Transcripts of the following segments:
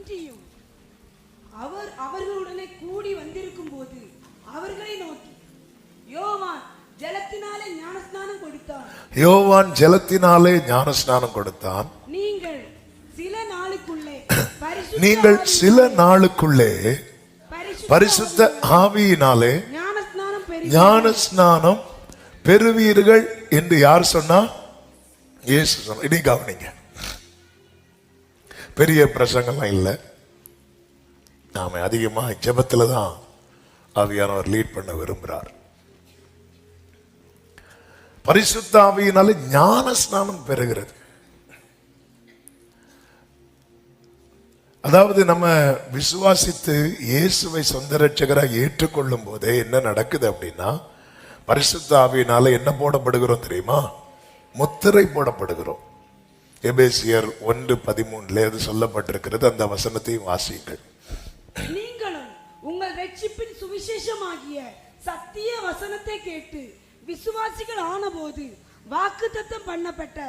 அன்றியும் அவர்களுடனே கூடி வந்திருக்கும் போது அவர்களை நோக்கி, யோவான் ஜலத்தினாலே ஞானஸ்நானம் கொடுத்தான். நீங்கள் சில நாளுக்குள்ளே பரிசுத்த ஆவியினாலே ஞானஸ்நானம் பெறுவீர்கள் என்று யார் சொன்னா? இயேசு சொன்னார். இனி கவனிங்க, பெரிய பிரசங்கம்லாம் இல்லை. நாம அதிகமா ஜெபத்துல தான் ஆவியானவர் லீட் பண்ண விரும்புகிறார். பரிசுத்த ஆவியினாலே ஞான ஸ்நானம் பெறுகிறது. அதாவது நம்ம விசுவாசித்து இயேசுவை சொந்த ரட்சகராக ஏற்றுக்கொள்ளும் போதே என்ன நடக்குது அப்படின்னா, பரிசுத்த ஆவியினால என்ன போடப்படுகிறோம் தெரியுமா? முத்திரை போடப்படுகிறோம். எபேசியர் 1:13 அது சொல்லப்பட்டிருக்கிறது. அந்த வசனத்தையும் வாசியுங்கள். நீங்களும் உங்கள் ரட்சிப்பின் சுவிசேஷமாகிய சத்திய வசனத்தை கேட்டு விசுவாசிகள் ஆனபோது வாக்குத்தத்தம் பண்ணப்பட்ட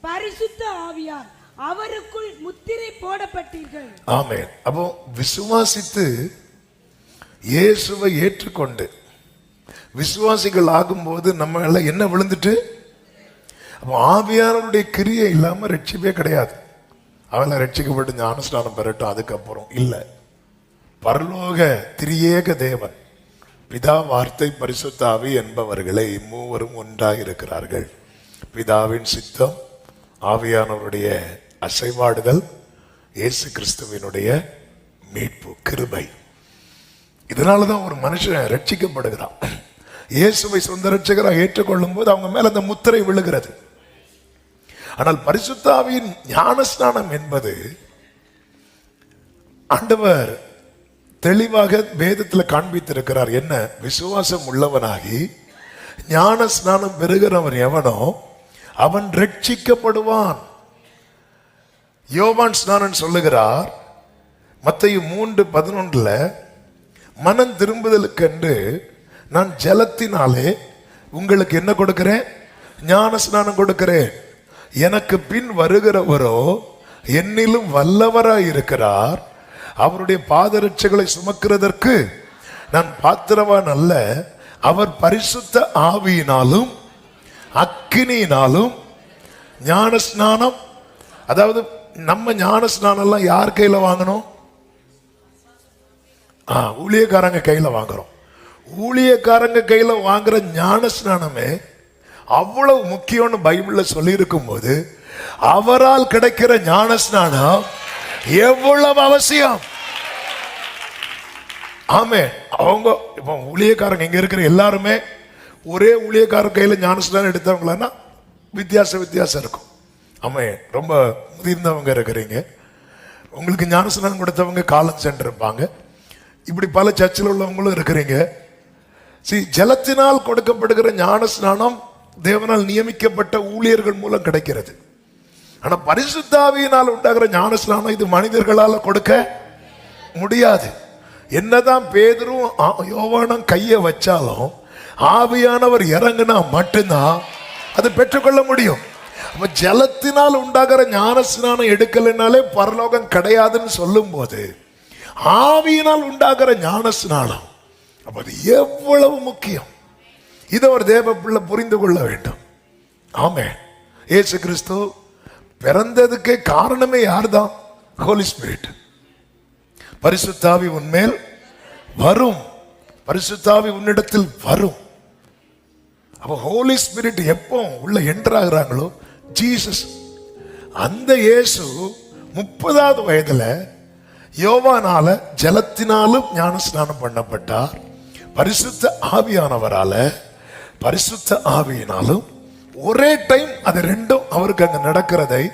பரிசுத்த ஆவியால் அவருக்குள் முத்திரை போடப்பட்டீர்கள். ஆமென். அப்போ விசுவாசித்து இயேசுவை ஏற்றுக்கொண்டு விசுவாசிகள் ஆகும்போது நம்ம எல்லாம் என்ன விழுந்துட்டு, அப்போ ஆவியானவருடைய கிரியை இல்லாம ரட்சிப்பே கிடையாது. அவளை ரட்சிக்கப்பட்டு ஞானஸ்நானம் பெறட்டும், அதுக்கப்புறம் இல்லை. பரலோக திரியேக தேவன் பிதா, வார்த்தை, பரிசுத்த ஆவி என்பவர்களை மூவரும் ஒன்றாக இருக்கிறார்கள். பிதாவின் சித்தம், ஆவியானவருடைய அசைவாடுதல், இயேசு கிறிஸ்துவினுடைய மீட்பு, கிருபை. இதனாலதான் ஒரு மனுஷன் ரட்சிக்கப்படுகிறான். இயேசுவை சொந்த ரட்சகராக ஏற்றுக்கொள்ளும் போது அவங்க மேல அந்த முத்திரை விழுகிறது. ஆனால் பரிசுத்த ஆவியின் ஞானஸ்நானம் என்பது ஆண்டவர் தெளிவாக வேதத்தில் காண்பித்திருக்கிறார். என்ன? விசுவாசம் உள்ளவனாகி ஞான ஸ்நானம் பெறுகிறவன் எவனோ அவன் ரட்சிக்கப்படுவான். யோவான் ஸ்நானன் சொல்லுகிறார் மத்தேயு 3:11, மனம் திரும்புதலுக்கென்று நான் ஜலத்தினாலே உங்களுக்கு என்ன கொடுக்கிறேன்? ஞான ஸ்நானம் கொடுக்கிறேன். எனக்கு பின் வருகிறவரோ என்னிலும் வல்லவராய் இருக்கிறார். அவருடைய பாதரட்சைகளை சுமக்கிறதற்கு நான் பாத்திரவான் அல்ல. அவர் பரிசுத்த ஆவியினாலும் அக்கினியினாலும் ஞான ஸ்நானம். அதாவது நம்ம ஞான ஸ்நானம் எல்லாம் யார் கையில வாங்கணும்? ஊழியக்காரங்க கையில வாங்குறோம். ஊழியக்காரங்க கையில வாங்குற ஞான ஸ்நானமே அவ்வளவு முக்கியம்னு பைபிள்ல சொல்லி இருக்கும் போது அவரால் கிடைக்கிற ஞான ஸ்நானம் எவ்வளவு அவசியம். ஆமே. அவங்க இப்ப ஊழியக்காரங்க இங்க இருக்கிற எல்லாருமே ஒரே ஊழியக்கார கையில ஞானஸ்நானம் எடுத்தவங்களா? வித்தியாசம் இருக்கும். ஆமே. ரொம்ப முதிர்ந்தவங்க இருக்கிறீங்க, உங்களுக்கு ஞானஸ்நானம் கொடுத்தவங்க காலம் சென்றிருப்பாங்க. இப்படி பல சர்ச்சில் உள்ளவங்களும் இருக்கிறீங்க. ஜலத்தினால் கொடுக்கப்படுகிற ஞானஸ்நானம் தேவனால் நியமிக்கப்பட்ட ஊழியர்கள் மூலம் கிடைக்கிறது. ஆனா பரிசுத்த ஆவியினால் உண்டாகிற ஞானஸ்நானம் இது மனிதர்களால கொடுக்க முடியாது. என்னதான் பேதுரும் யோவானும் கையை வச்சாலும் ஆவியானவர் இறங்கினா மட்டும்தான் அது பெற்றுக்கொள்ள முடியும். அப்ப ஜலத்தினால் உண்டாகிற ஞானஸ்நானம் எடுக்கலைனாலே பரலோகம் கிடையாதுன்னு சொல்லும் போது ஆவியினால் உண்டாகிற ஞானஸ்நானம் அப்ப அது எவ்வளவு முக்கியம், இதை ஒரு தேவ பிள்ளை புரிந்து கொள்ள வேண்டும். ஆமே. இயேசு கிறிஸ்து பிறந்ததுக்கு காரணமே யார்தான்? ஹோலி ஸ்பிரிட். பரிசுத்த ஆவி உன்மேல் வரும், பரிசுத்த ஆவி உன்னிடத்தில் வரும். அப்ப ஹோலி ஸ்பிரிட் எப்போ உள்ள என்டர் ஆகுறாங்களோ ஜீசஸ், அந்த இயேசு 30வது வயதுல யோவானால ஜலத்தினாலும் ஞானஸ்நானம் பண்ணப்பட்டார். பரிசுத்த ஆவியானவரால பரிசுத்த ஆவியினாலும் ஒரே டைம் அது ரெண்டும் அவருக்கு அங்க நடக்கிறதை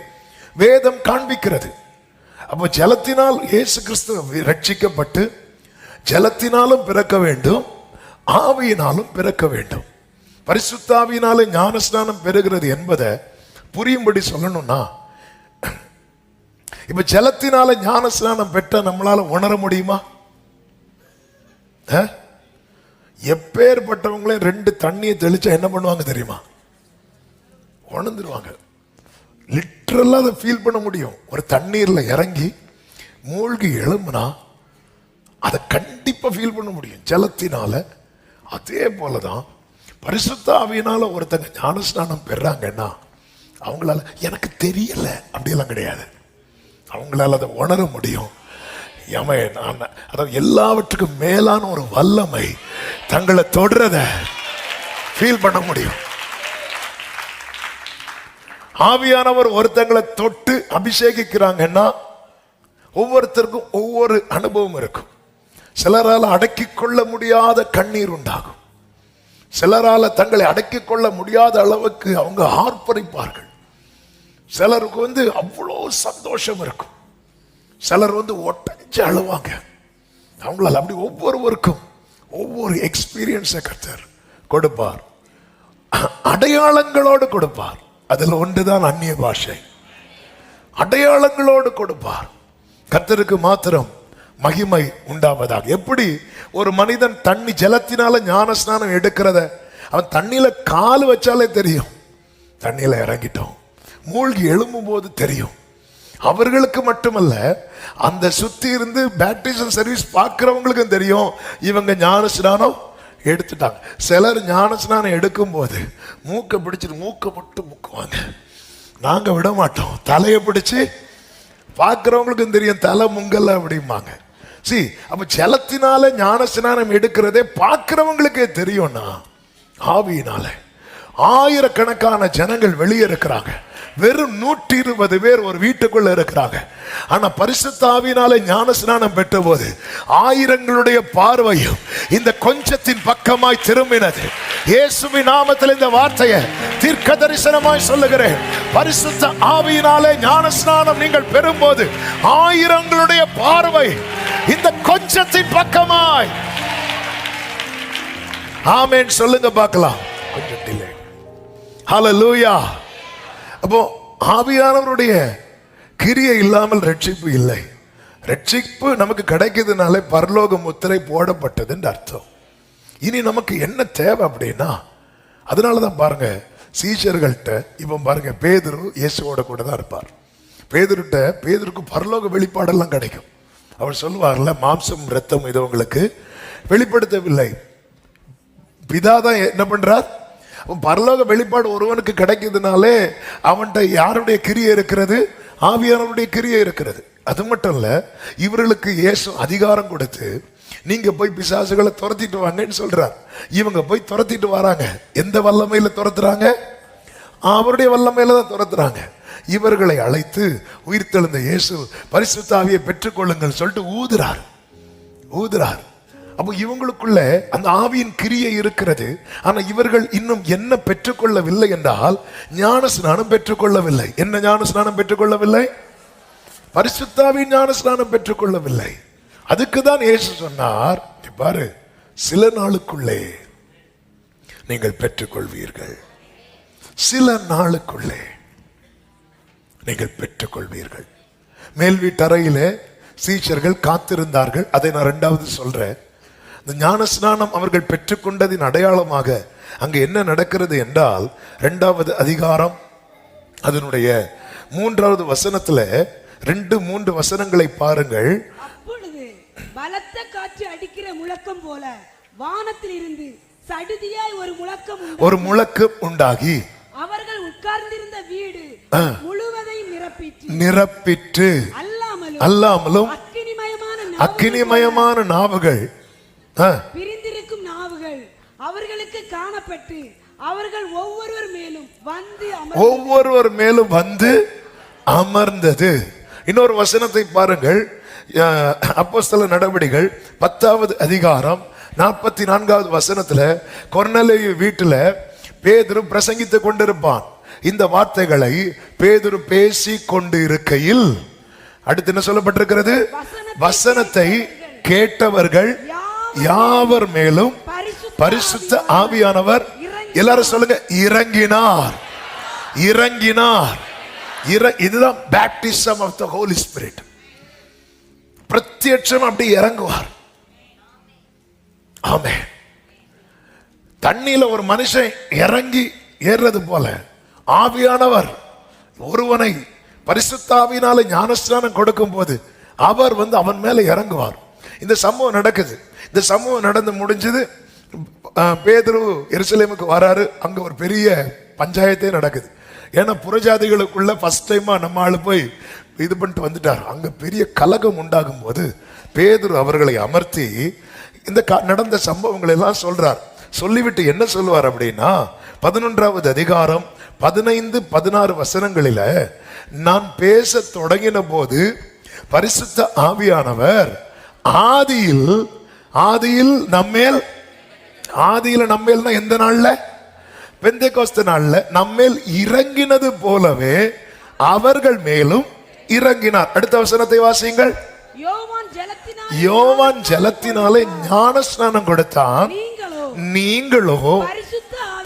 வேதம் காண்பிக்கிறது. அப்போ ஜலத்தினால் இயேசு கிறிஸ்து ரட்சிக்கப்பட்டு ஜலத்தினாலும் பிறக்க வேண்டும், ஆவியினாலும் பிறக்க வேண்டும். பரிசுத்த ஆவியினாலே ஞானஸ்நானம் பெறுகிறது என்பதை புரியும்படி சொல்லணும்னா, இப்ப ஜலத்தினால ஞானஸ்நானம் பெற்ற நம்மளால உணர முடியுமா? எப்பேற்பட்டவங்களே 2 தண்ணியை தெளிச்சா என்ன பண்ணுவாங்க தெரியுமா? உணர்ந்துருவாங்க. லிட்டரலா அதை ஃபீல் பண்ண முடியும். ஒரு தண்ணீர்ல இறங்கி மூழ்கி எழும்புனா அதை கண்டிப்பா ஃபீல் பண்ண முடியும் ஜலத்தினால. அதே போலதான் பரிசுத்த ஆவியினால ஒருத்தங்க ஞானஸ்நானம் பெறாங்கன்னா அவங்களால எனக்கு தெரியல அப்படியெல்லாம் கிடையாது, அவங்களால அதை உணர முடியும். அதாவது எல்லாவற்றுக்கும் மேலான ஒரு வல்லமை தங்களை தொடுறத ஃபீல் பண்ண முடியும். ஆவியானவர் ஒருத்தங்களை தொட்டு அபிஷேகிக்கிறாங்கன்னா ஒவ்வொருத்தருக்கும் ஒவ்வொரு அனுபவம் இருக்கும். சிலரால் அடக்கிக் கொள்ள முடியாத கண்ணீர் உண்டாகும், சிலரால தங்களை அடக்கிக் கொள்ள முடியாத அளவுக்கு அவங்க ஆர்ப்பரிப்பார்கள். சிலருக்கு அவ்வளோ சந்தோஷம் இருக்கும், சிலர் ஒட்டஞ்சு அழுவாங்க. அவங்களால அப்படி ஒவ்வொருவருக்கும் ஒவ்வொரு எக்ஸ்பீரியன்ஸை கர்த்தர் கொடுப்பார், அடையாளங்களோடு கொடுப்பார். அதுல ஒன்றுதான் அந்நிய பாஷை, அடையாளங்களோடு கொடுப்பார். கர்த்தருக்கு மாத்திரம் மகிமை உண்டாவதாக. எப்படி ஒரு மனிதன் தண்ணி ஜலத்தினால ஞானஸ்நானம் எடுக்கிறத அவன் தண்ணியில கால் வச்சாலே தெரியும், தண்ணியில இறங்கிட்டோம். மூழ்கி எழும்பும் போது தெரியும். அவர்களுக்கு மட்டுமல்ல, அந்த சுத்தி இருந்து பேப்டிசம் சர்வீஸ் பார்க்கிறவங்களுக்கும் தெரியும் இவங்க ஞானஸ்நானம் எடுத்துட்டாங்க. சிலர் ஞானஸ்நானம் எடுக்கும் போது மூக்கை பிடிச்சிட்டு மூக்கை மட்டும் முக்குவாங்க, நாங்க விட மாட்டோம். தலையை பிடிச்சு பார்க்கிறவங்களுக்கும் தெரியும் தலை முங்கல்ல அப்படிம்பாங்க. அப்ப ஜலத்தினால ஞானஸ்நானம் எடுக்கிறதே பார்க்கிறவங்களுக்கே தெரியும்னா ஆவியினால ஆயிரக்கணக்கான ஜனங்கள் வெளியே இருக்கிறாங்க, வெறும் 120 பேர் ஒரு வீட்டுக்குள்ள இருக்கிறாங்க. ஆனா பரிசுத்த ஆவியினாலே ஞானஸ்நானம் பெற்ற போது ஆயிரங்களுடைய பார்வையும் இந்த கொஞ்சத்தின் பக்கமாய் திரும்பினது. இயேசுவின் நாமத்தில் இந்த வார்த்தையை தீர்க்க தரிசனமாய் சொல்லுகிறேன். பரிசுத்த ஆவியினாலே ஞானஸ்நானம் நீங்கள் பெறும்போது ஆயிரங்களுடைய பார்வை இந்த கொஞ்சத்தின் பக்கமாய். ஆமென் சொல்லுங்க பார்க்கலாம். கொஞ்சத்திலே ஹல்லேலூயா. அப்போ ஆவியானவருடைய கிரியை இல்லாமல் ரட்சிப்பு இல்லை. ரட்சிப்பு நமக்கு கிடைக்கிறதுனால பரலோக முத்திரை போடப்பட்டதுன்னு அர்த்தம். இனி நமக்கு என்ன தேவை அப்படின்னா, அதனாலதான் பாருங்க சீஷர்கள்ட்ட இப்போ பாருங்க பேதுரு இயேசுவோட கூட தான் இருப்பார். பேதுருக்கு பரலோக வெளிப்பாடெல்லாம் கிடைக்கும். அவர் சொல்லுவார்ல, மாம்சம் ரத்தம் இது உங்களுக்கு வெளிப்படுத்தவில்லை, பிதா தான் என்ன பண்றார். பரலோக வெளிப்பாடு ஒருவனுக்கு கிடைக்கிறதுனாலே அவன்கிட்ட யாருடைய கிரியை இருக்கிறது? ஆவியானவருடைய கிரியை இருக்கிறது. அது மட்டும் இல்ல, இவர்களுக்கு இயேசு அதிகாரம் கொடுத்து நீங்க போய் பிசாசுகளை துரத்திட்டு வாங்கன்னு சொல்றார். இவங்க போய் துரத்திட்டு வராங்க. எந்த வல்லமையில துரத்துறாங்க? அவருடைய வல்லமையில தான் துரத்துறாங்க. இவர்களை அழைத்து உயிர்த்தெழுந்த இயேசு பரிசுத்த ஆவியை பெற்றுக்கொள்ளுங்கள் சொல்லிட்டு ஊதுறார். அப்போ இவங்களுக்குள்ள அந்த ஆவியின் கிரியை இருக்கிறது. ஆனா இவர்கள் இன்னும் என்ன பெற்றுக்கொள்ளவில்லை என்றால் ஞானஸ்நானம் பெற்றுக்கொள்ளவில்லை. என்ன ஞானஸ்நானம் பெற்றுக்கொள்ளவில்லை? பரிசுத்த ஆவியின் ஞானஸ்நானம் பெற்றுக்கொள்ளவில்லை. அதுக்குதான் இயேசு சொன்னார், பாரு சில நாளுக்குள்ளே நீங்கள் பெற்றுக்கொள்வீர்கள், சில நாளுக்குள்ளே நீங்கள் பெற்றுக்கொள்வீர்கள். மேல் வீட்டறையிலே சீஷர்கள் காத்திருந்தார்கள். அதை நான் 2வது சொல்றேன். இந்த ஞானஸ்நானம் அவர்கள் பெற்றுக்கொண்டதின் அடையாளமாக அங்கு என்ன நடக்கிறது என்றால் 2வது அதிகாரம் அதனுடைய 3வது வசனத்துல 2-3 வசனங்களை பாருங்கள். அப்பொழுது பலத்த காற்று அடிக்கிற முழக்கம் போல வானத்தில் இருந்து சடுதியாய் ஒரு முழக்கம் உண்டாகி அவர்கள் உட்கார்ந்திருந்த வீடு முழுவதையும் நிரப்பிற்று. அல்லாமலும் அக்கினிமயமான நாவுகள் பிரிந்திருக்கும் நாவுகள் அவர்களுக்கு காணப்பட்டு அவர்கள் ஒவ்வொருவர் மேலும் வந்து அமர்ந்தது. இன்னொரு வசனத்தை பாருங்கள். அப்போஸ்தலர் நடவடிக்கைகள் 10வது அதிகாரம் 44வது வசனத்துல கொர்நேலியு வீட்டுல பேதுரு பிரசங்கித்துக் கொண்டிருப்பான். இந்த வார்த்தைகளை பேதுரு பேசி கொண்டு இருக்கையில் அடுத்து என்ன சொல்லப்பட்டிருக்கிறது? வசனத்தை கேட்டவர்கள் யாவர் மேலும் பரிசுத்த ஆவியானவர், எல்லாரும் சொல்லுங்க, இறங்கினார். இதுதான் baptism of the holy spirit. பிரத்யட்சம் அப்படி இறங்குவார். ஆமென். தண்ணியில ஒரு மனுஷன் இறங்கி ஏறுறது போல ஆவியானவர் ஒருவனை பரிசுத்த ஆவியினால ஞானஸ்நானம் கொடுக்கும் போது அவர் அவன் மேல இறங்குவார். இந்த சம்பவம் நடக்குது. இந்த சம்பவம் நடந்து முடிஞ்சது. பேதுரு எருசலேமுக்கு வராரு. அங்க ஒரு பெரிய பஞ்சாயத்தே நடக்குது. ஏன்னா புறஜாதிகளுக்குள்ள ஃபர்ஸ்ட் டைமா நம்ம ஆளு போய் இது பண்ணிட்டு வந்துட்டார். அங்க பெரிய கலகம் உண்டாகும் போது பேதுரு அவர்களை அமர்த்தி இந்த நடந்த சம்பவங்களை எல்லாம் சொல்றார். சொல்லிவிட்டு என்ன சொல்லுவார் அப்படின்னா, 11வது அதிகாரம் 15-16 வசனங்களில, நான் பேச தொடங்கின போது பரிசுத்த ஆவியானவர் ஆதியில் நம்மேல் எந்த நாள்ல? பெந்தெகோஸ்து நாள்ல நம்மேல் இறங்கினது போலவே அவர்கள் மேலும் இறங்கினார். அடுத்த வசனத்தை வாசியுங்கள். யோவான் ஜலத்தினாலே ஞானஸ்நானம் கொடுத்தான், நீங்களோ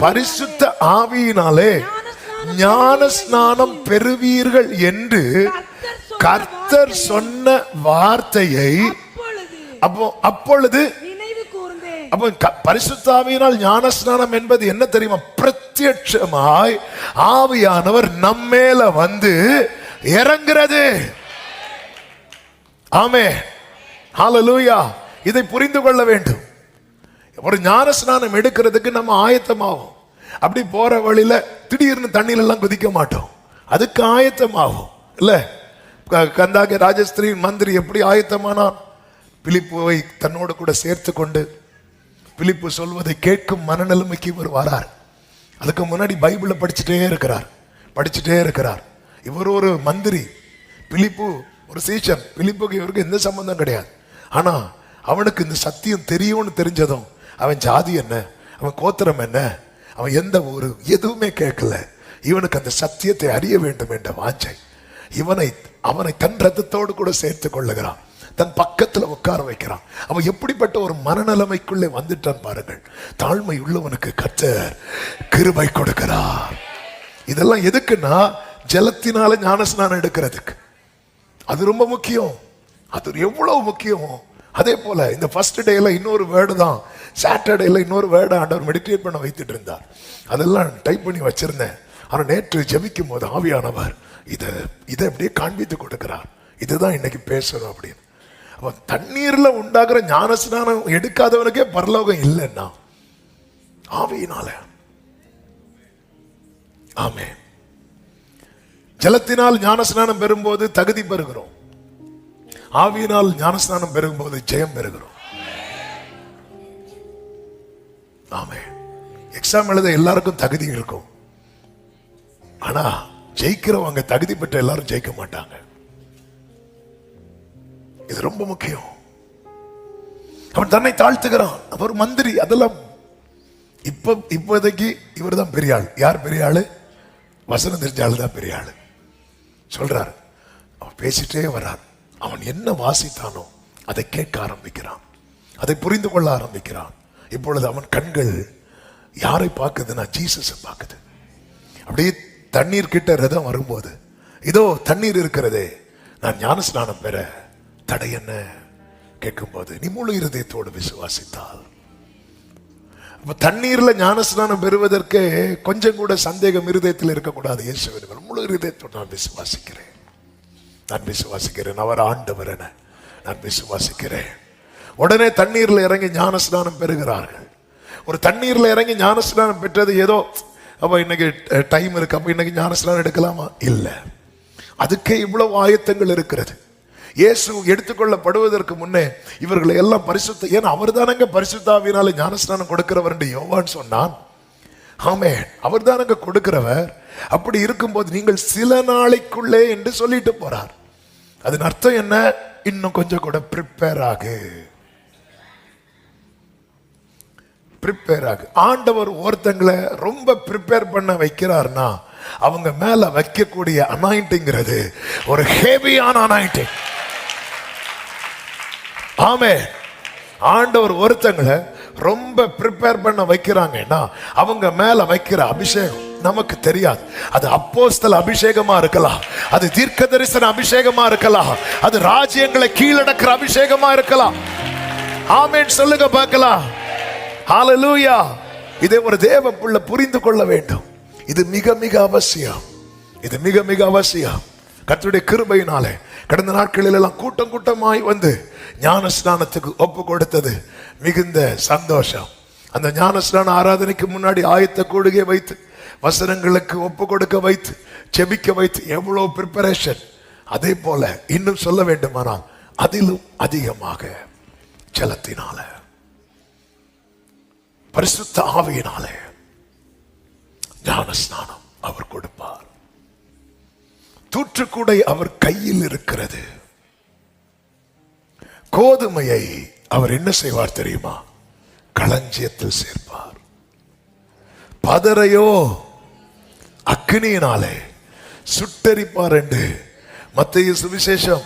பரிசுத்த ஆவியினாலே ஞானஸ்நானம் பெறுவீர்கள் என்று கர்த்தர் சொன்ன வார்த்தையை அப்பொழுது பரிசுத்த ஆவியினால் ஞானஸ்நானம் என்பது என்ன தெரியுமா? பிரத்யட்சமாய் ஆவியானவர் நம்மேல வந்து இறங்குறது. ஆமென், ஹல்லேலூயா. இதை புரிந்து கொள்ள வேண்டும். ஒரு ஞானஸ்நானம் எடுக்கிறதுக்கு நம்ம ஆயத்தமாகும். அப்படி போற வழியில திடீர்னு தண்ணியில எல்லாம் குதிக்க மாட்டோம். அதுக்கு ஆயத்தமாகும் இல்ல? கந்தாகி ராஜஸ்திரி மந்திரி எப்படி ஆயத்தமானான்? பிலிப்புவை தன்னோடு கூட சேர்த்து கொண்டு பிலிப்பு சொல்வதை கேட்கும் மனநிலைமைக்கு இவர் வரார். அதுக்கு முன்னாடி பைபிளை படிச்சுட்டே இருக்கிறார். இவர் ஒரு மந்திரி, பிலிப்பு ஒரு சீஷன். பிலிப்புக்கு இவருக்கு எந்த சம்பந்தம் கிடையாது. ஆனா அவனுக்கு இந்த சத்தியம் தெரியும்னு தெரிஞ்சதும் அவன் ஜாதி என்ன, அவன் கோத்திரம் என்ன, அவன் எந்த ஊரு, எதுவுமே கேட்கல. இவனுக்கு அந்த சத்தியத்தை அறிய வேண்டும் என்ற வாஞ்சை அவனை தன் ரத்தத்தோடு கூட சேர்த்து கொள்ளுகிறான். தன் பக்கத்துல உட்கார வைக்கிறான். அவன் எப்படிப்பட்ட ஒரு மனநிலைமைக்குள்ளே வந்துட்டான் பாருங்கள். தாழ்மை உள்ளவனுக்கு கர்த்தர் கிருபை கொடுக்கிறார். இதெல்லாம் எதுக்குன்னா, ஜலத்தினால ஞானஸ்நானம் எடுக்கிறதுக்கு. அது ரொம்ப முக்கியம். அது எவ்வளவு முக்கியமோ அதே போல இந்த ஃபர்ஸ்ட் டேல இன்னொரு வேர்டு தான், சாட்டர்டேல இன்னொரு வேர்டு ஆண்டவர் மெடிடேட் பண்ண வைத்துட்டு இருந்தார். அதெல்லாம் டைப் பண்ணி வச்சிருந்தேன். ஆனா நேற்று ஜெபிக்கும் போது ஆவியானவர் இதை அப்படியே காண்பித்து கொடுக்கிறார். இதுதான் இன்னைக்கு பேசணும் அப்படின்னு. அப்ப தண்ணீர்ல உண்டாகிற ஞானஸ்நானம் எடுக்காதவனுக்கே பரலோகம் இல்லைன்னா ஆவியினால. ஆமென். ஜலத்தினால் ஞானஸ்நானம் பெறும்போது தகுதி பெறுகிறோம். ஆவியினால் ஞானஸ்நானம் பெறும்போது ஜெயம் பெறுகிறோம். ஆமென். எக்ஸாம் எழுத எல்லாருக்கும் தகுதி இருக்கும். ஆனா ஜெயிக்கிறவங்க தகுதி பெற்ற எல்லாரும் ஜெயிக்க மாட்டாங்க. இது ரொம்ப முக்கியம். அவன் தன்னை தாழ்த்துகிறான். அவர் மந்திரி. அதெல்லாம் இப்போதைக்கு இவர் தான் பெரிய ஆள். யார் பெரிய ஆளு? வசனம் தெரிஞ்ச ஆளு தான் பெரிய ஆளு. சொல்றாரு. அவன் பேசிட்டே வர்றார். அவன் என்ன வாசித்தானோ அதை கேட்க ஆரம்பிக்கிறான், அதை புரிந்து கொள்ள ஆரம்பிக்கிறான். இப்பொழுது அவன் கண்கள் யாரை பார்க்குதுன்னா ஜீசஸை பார்க்குது. அப்படியே தண்ணீர் கிட்ட ரதம் வரும்போது, இதோ தண்ணீர் இருக்கிறதே, நான் ஞானஸ்நானம் பெற தடை என்ன கேட்கும்போது, நீ முழு இருதயத்தோடு விசுவாசித்தால். தண்ணீர்ல ஞானஸ்நானம் பெறுவதற்கு கொஞ்சம் கூட சந்தேகம் இருதயத்தில் இருக்கக்கூடாது. இயேசுவின் முழு இருதயத்தோடு நான் விசுவாசிக்கிறேன், அவர் ஆண்டவர் என நான் விசுவாசிக்கிறேன். உடனே தண்ணீர்ல இறங்கி ஞானஸ்நானம் பெறுகிறார்கள். ஒரு தண்ணீர்ல இறங்கி ஞானஸ்நானம் பெற்றது ஏதோ அப்ப இன்னைக்கு டைம் இருக்கு, அப்ப இன்னைக்கு ஞானஸ்நானம் எடுக்கலாமா? இல்லை. அதுக்கே இவ்வளவு ஆயத்தங்கள் இருக்கிறது. இயேசு எடுத்துக்கொள்ளப்படுவதற்கு முன்னே இவர்களை எல்லாம் பரிசுத்த, ஏன்னா அவர் தானங்க பரிசுத்தாவினால ஞானஸ்நானம் கொடுக்கிறவர் என்று யோவான் சொன்னான். ஆமென், அவர் தானங்க கொடுக்கிறவர். அப்படி இருக்கும்போது நீங்கள் சில நாளைக்குள்ளே என்று சொல்லிட்டு போறார். அதன் அர்த்தம் என்ன? இன்னும் கொஞ்சம் கூட ப்ரிப்பேர் ஆகு. ஆண்டவர் ஒருத்தங்களை ரொம்ப ப்ரிப்பேர் பண்ண வைக்கிறார்னா அவங்க மேல வைக்கக்கூடிய அனாயிண்டிங்கிறது ஒரு ஹெவியான அனாயிண்டிங். ஆமென். ஆண்டவர் ஒருத்தங்களை ரொம்ப ப்ரிப்பேர் பண்ண வைக்கிறாங்கன்னா அவங்க மேல வைக்கிற அபிஷேகம் நமக்கு தெரியாது. அது அப்போஸ்தல அபிஷேகமா இருக்கலாம், அது தீர்க்க தரிசன அபிஷேகமா இருக்கலாம், அது ராஜ்யங்களை கீழடக்கிற அபிஷேகமா இருக்கலாம். ஆமென் சொல்லுங்க பார்க்கலாம். ஹல்லேலூயா. இதை ஒரு தேவ பிள்ளை புரிந்து கொள்ள வேண்டும். இது மிக மிக அவசியம். கர்த்தருடைய கிருபையினாலே கடந்த நாட்களில் எல்லாம் கூட்டம் கூட்டமாய் வந்து ஞான ஸ்நானத்துக்கு ஒப்பு கொடுத்தது மிகுந்த சந்தோஷம். அந்த ஞான ஸ்நான ஆராதனைக்கு முன்னாடி ஆயத்த கூடுகை வைத்து வசனங்களுக்கு ஒப்பு கொடுக்க வைத்து செபிக்க வைத்து எவ்வளவு ப்ரிப்பரேஷன். அதே போல இன்னும் சொல்ல வேண்டுமானால் அதிலும் அதிகமாக ஜலத்தினால, பரிசுத்த ஆவியினாலே ஞான ஸ்நானம் அவர் கொடுப்பார். தூற்றுக்கூடை அவர் கையில் இருக்கிறது. கோதுமையை அவர் என்ன செய்வார் தெரியுமா? களஞ்சியத்தில் சேர்ப்பார். பதரையோ அக்கினியினாலே சுட்டரிப்பார் என்று மத்தேயு சுவிசேஷம்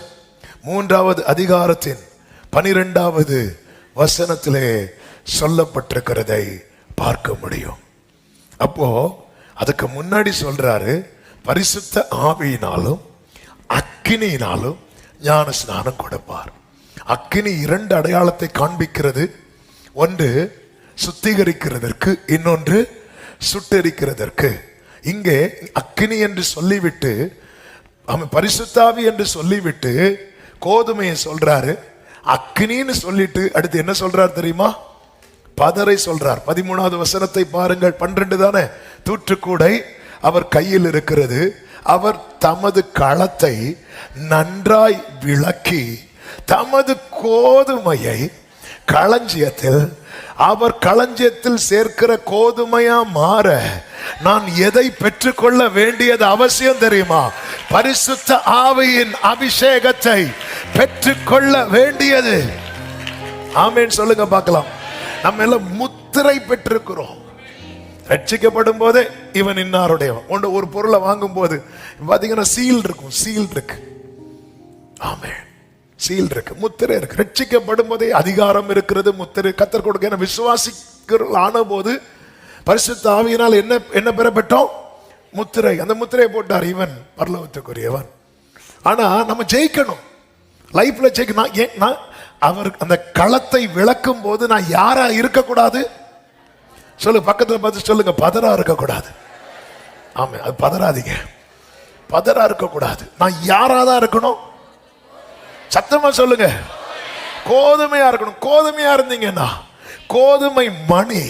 3வது அதிகாரத்தின் 12வது வசனத்திலே சொல்லப்பட்டிருக்கிறதை பார்க்க முடியும். அப்போ அதுக்கு முன்னாடி சொல்றாரு, பரிசுத்த ஆவியினாலும் அக்கினியினாலும் ஞான ஸ்நானம் கொடுப்பார். அக்கினி 2 அடையாளத்தை காண்பிக்கிறது. ஒன்று சுத்திகரிக்கிறதற்கு, இன்னொன்று சுட்டரிக்கிறதற்கு. இங்கே அக்கினி என்று சொல்லிவிட்டு, அவன் பரிசுத்தாவி என்று சொல்லிவிட்டு கோதுமையை சொல்றாரு. அக்கினின்னு சொல்லிட்டு அடுத்து என்ன சொல்றார் தெரியுமா? பதரை சொல்றார். 13வது வசனத்தை பாருங்கள். 12 தானே? தூற்றுக்கூடை அவர் கையில் இருக்கிறது. அவர் தமது களத்தை நன்றாய் விளக்கி தமது கோதுமையை களஞ்சியத்தில், அவர் களஞ்சியத்தில் சேர்க்கிற கோதுமையா மாற நான் எதை பெற்றுக்கொள்ள வேண்டியது அவசியம் தெரியுமா? பரிசுத்த ஆவியின் அபிஷேகத்தை பெற்றுக்கொள்ள வேண்டியது. ஆமென் சொல்லுங்க பார்க்கலாம். நம்ம எல்லாம் முத்திரை பெற்றிருக்கிறோம். ரட்சிக்கப்படும் போதே இவன் இன்னாருடையவன். ஒரு பொருளை வாங்கும் போது பாத்தீங்கன்னா சீல் இருக்கும், சீல் இருக்கு. ஆமென், சீல் இருக்கு, முத்திரை இருக்கு. ரட்சிக்கப்படும் போதே அதிகாரம் இருக்கிறது, முத்திரை கத்தர் கொடுக்க. விசுவாசிக்கிறவர்கள் ஆன போது பரிசுத்த ஆவியினால் என்ன பெறப்பட்டோம்? முத்திரை. அந்த முத்திரையை போட்டார், இவன் பரலோகத்துக்குரியவன். ஆனா நம்ம ஜெயிக்கணும், லைஃப்ல ஜெயிக்கணும். அவர் அந்த களத்தை விளக்கும் போது நான் யாரா இருக்கக்கூடாது? சொல்லு, பக்கத்துல பார்த்து சொல்லுங்க, பதரா இருக்கக்கூடாது. ஆமா, அது பதறாதீங்க, பதரா இருக்கக்கூடாது. நான் யாராதான் இருக்கணும்? சத்தமா சொல்லுங்க, கோதுமையா இருக்கணும். கோதுமையா இருந்தீங்கன்னா கோதுமை மணி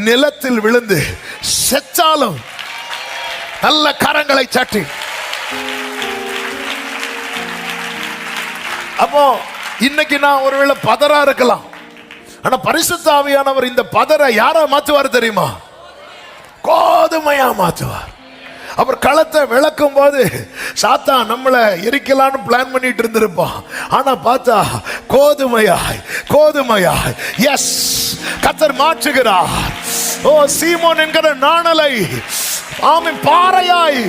நிலத்தில் விழுந்து செத்தாலும் நல்ல கரங்களை சாட்டி. அப்போ இன்னைக்கு நான் ஒருவேளை பதரா இருக்கலாம், ஆனா பரிசுத்த ஆவியானவர் இந்த பதரை யாரா மாத்துவார் தெரியுமா? கோதுமையா மாத்துவார். அவர் களத்தை விளக்கும் போது சாத்தான் நம்மளை எரிக்கலான்னு பிளான் பண்ணிட்டு இருந்திருப்பான். ஆனா பார்த்தா கோதுமையாய், கோதுமையாய், எஸ், கர்த்தர் மாற்றுகிறார். ஓ, சீமோன் என்கிற நாணலை ஆமென் பாறையாய்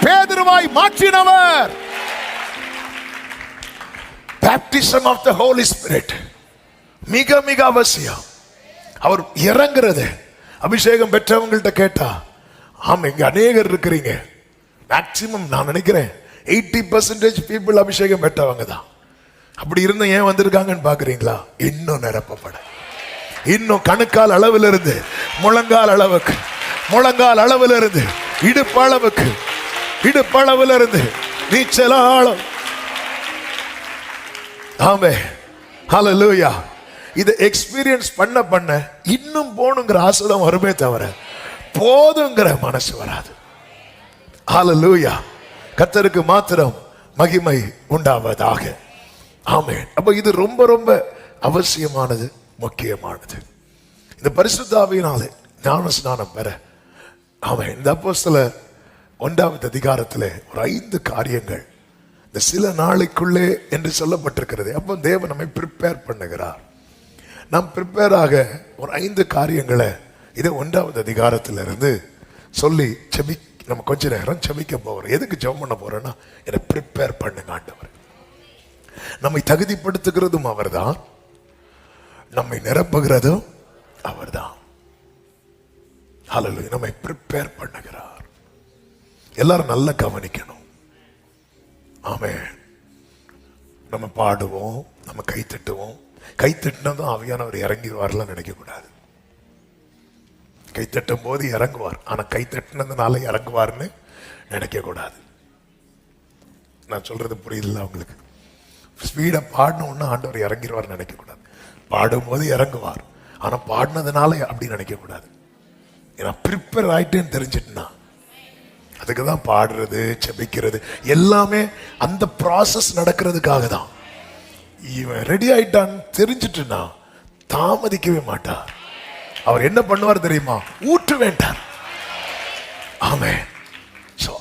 பேதுருவாய் மாற்றினவர். Baptism of the Holy Spirit மிக மிக அவசியம். அவர் இறங்குறது அபிஷேகம் பெற்றவங்கள்ட்ட கேட்டா, ஆமா, இங்க அநேகர் இருக்கிறீங்க. மேக்சிமம் நான் நினைக்கிறேன் 80% பீப்புள் அபிஷேகம் பெற்றவங்க தான். அப்படி இருந்த ஏன் வந்திருக்காங்கன்னு பாக்குறீங்களா? இன்னும் நிரப்பப்பட, இன்னும் கணுக்கால் அளவில் இருந்து முழங்கால் அளவுக்கு, முழங்கால் அளவில் இருந்து இடுப்பு அளவுக்கு, இடுப்பு அளவில் இருந்து நீச்சல் ஆழம். ஆமே, ஹல்லேலூயா. இதை எக்ஸ்பீரியன்ஸ் பண்ண பண்ண இன்னும் போகணுங்கிற ஆசைதான் வருமே தவிர போதுங்கிற மனசு வராது. ஹல்லேலூயா. கர்த்தருக்கு மாத்திரம் மகிமை உண்டாவதாக. ஆமென். அப்ப இது ரொம்ப ரொம்ப அவசியமானது, முக்கியமானது. இந்த பரிசுத்த ஆவியினாலே ஞான ஸ்நானம் பெற, ஆமென், இந்த அப்போஸ்தலர் 1வது அதிகாரத்திலே ஒரு 5 காரியங்கள் இந்த சில நாளைக்குள்ளே என்று சொல்லப்பட்டிருக்கிறது. அப்போ தேவன் நம்மை ப்ரிப்பேர் பண்ணுகிறார். நாம் ப்ரிப்பேர் ஆக ஒரு 5 காரியங்களை இதை 1வது அதிகாரத்திலிருந்து சொல்லி நம்ம கொஞ்ச நேரம் செபிக்க போகிறோம். எதுக்கு ஜெபம் பண்ண போறோம்னா, என்னை ப்ரிப்பேர் பண்ணுங்க ஆண்டவர். நம்மை தகுதிப்படுத்துகிறதும் அவர்தான், நம்மை நிரப்புகிறதும் அவர்தான். ஹல்லேலூயா. நம்மை ப்ரிப்பேர் பண்ணுகிறார். எல்லாரும் நல்லா கவனிக்கணும். ஆமென். நம்ம பாடுவோம், நம்ம கை தட்டுவோம். கை தட்டினதும் ஆவியானவர் இறங்கிடுவார்லாம் நினைக்க கூடாது. கை தட்டும் போது இறங்குவார், ஆனா கை தட்டினதுனால இறங்குவார்னு நினைக்க கூடாது. நான் சொல்றது புரியுதுல்ல உங்களுக்கு? ஸ்பீடா பாடணும்னா ஆண்டவர் இறங்கிடுவார் நினைக்க கூடாது. பாடும்போது இறங்குவார், ஆனா பாடினதுனால அப்படி நினைக்க கூடாது. ஏன்னா ப்ரிப்பேர் ஆயிட்டேன்னு தெரிஞ்சிட்டுனா, அதுக்கு தான் பாடுறது, செபிக்கிறது எல்லாமே அந்த ப்ராசஸ் நடக்கிறதுக்காக தான். இவன் ரெடி ஆயிட்டான்னு தெரிஞ்சிட்டுனா தாமதிக்கவே மாட்டார். அவர் என்ன பண்ணுவார் தெரியுமா? ஊற்று வேண்டார். ஆமென். சோ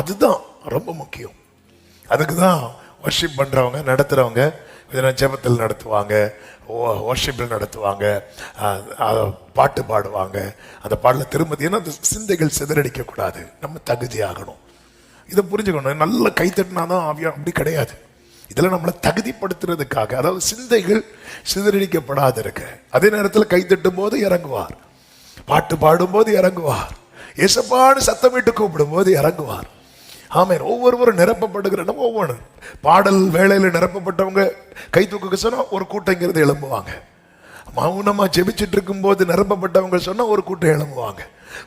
அதுதான் ரொம்ப முக்கியம். அதுக்கு தான் வர்ஷிப் பண்றவங்க, நடத்துறவங்க ஜெபத்தில் நடத்துவாங்க, வர்ஷிப்பில் நடத்துவாங்க, பாட்டு பாடுவாங்க. அந்த பாடல திரும்ப, ஏன்னா அந்த சிந்தைகள் சிதறடிக்க கூடாது, நம்ம தகுதி ஆகணும். இதை புரிஞ்சுக்கணும். நல்ல கைத்தட்டினாதான் ஆவியா, அப்படி கிடையாது. இதெல்லாம் நம்மளை தகுதிப்படுத்துறதுக்காக, அதாவது சிந்தைகள் சிதறடிக்கப்படாது இருக்க. அதே நேரத்தில் கைத்தட்டும் போது இறங்குவார், பாட்டு பாடும் போது இறங்குவார், ஏசப்பான்னு சத்தமிட்டு கூப்பிடும் போது இறங்குவார். ஆமென். ஒவ்வொருவரும் நிரப்பப்படுகிற நம்ம ஒவ்வொரு பாடல் வேளையில நிரப்பப்பட்டவங்க கை தூக்க சொன்னா ஒரு கூட்டங்கிறது எழும்புவாங்க. மௌனமா ஜெபிச்சுட்டு இருக்கும் போது நிரப்பப்பட்டவங்க சொன்னா ஒரு கூட்டம் எழும்புவாங்க.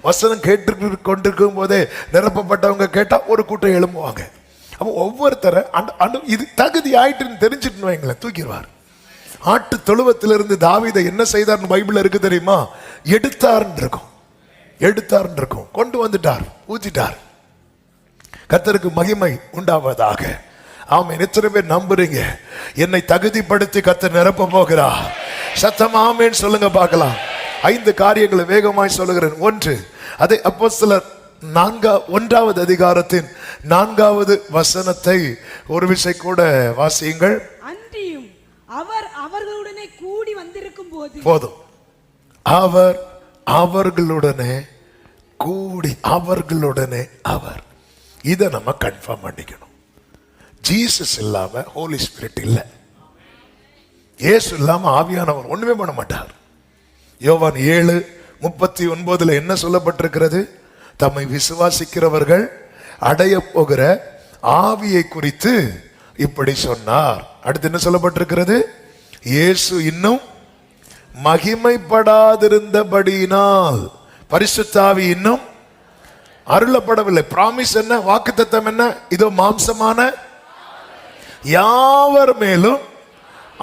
வசனம் கேட்டு கொண்டிருக்கும் போதே நிரப்பப்பட்டவங்க கேட்டா ஒரு கூட்டம் எழும்புவாங்க. அப்போ ஒவ்வொருத்தர இது தகுதி ஆயிட்டுன்னு தெரிஞ்சுட்டு வைங்களேன், தூக்கிடுவார். ஆட்டு தொழுவத்திலிருந்து தாவீதை என்ன செய்தார்னு பைபிள்ல இருக்கு தெரியுமா? எடுத்தார்ன்னு இருக்கும், எடுத்தார்ன்னு இருக்கும், கொண்டு வந்துட்டார், ஊத்திட்டார். கர்த்தருக்கு மகிமை உண்டாவதாக. ஆமென். எத்தனை பேர் நம்புறீங்க என்னை தகுதிப்படுத்தி கர்த்தர் நிரப்ப போகிறார்? சத்தம் ஆமென் சொல்லுங்க பார்க்கலாம். 5 காரியங்களை வேகமாய் சொல்லுகிறேன். 1, அதை அப்போஸ்தலர் 1வது அதிகாரத்தின் 4வது வசனத்தை ஒரு விசை கூட வாசியுங்கள். அன்றியும் அவர் அவர்களுடனே கூடி வந்திருக்கும் போது, போதும். அவர் அவர்களுடனே கூடி, அவர்களுடனே அவர். இதை நம்ம கன்ஃபார்ம் பண்ணிக்கணும். ஜீசஸ் இல்லாம ஹோலி ஸ்பிரிட் இல்லை. இயேசு இல்லாம ஆவியானவர் ஒண்ணுமே பண்ண மாட்டார். யோவான் 7:39 என்ன சொல்லப்பட்டிருக்கிறது? தம்மை விசுவாசிக்கிறவர்கள் அடைய போகிற ஆவியை குறித்து இப்படி சொன்னார். அடுத்து என்ன சொல்லப்பட்டிருக்கிறது? இயேசு இன்னும் மகிமைப்படாதிருந்தபடியினால் பரிசுத்த ஆவி இன்னும் அருளப்படவில்லை. பிராமிஸ் என்ன? வாக்குத்தத்தம் என்ன? இதோ மாம்சமான யாவர் மேலும்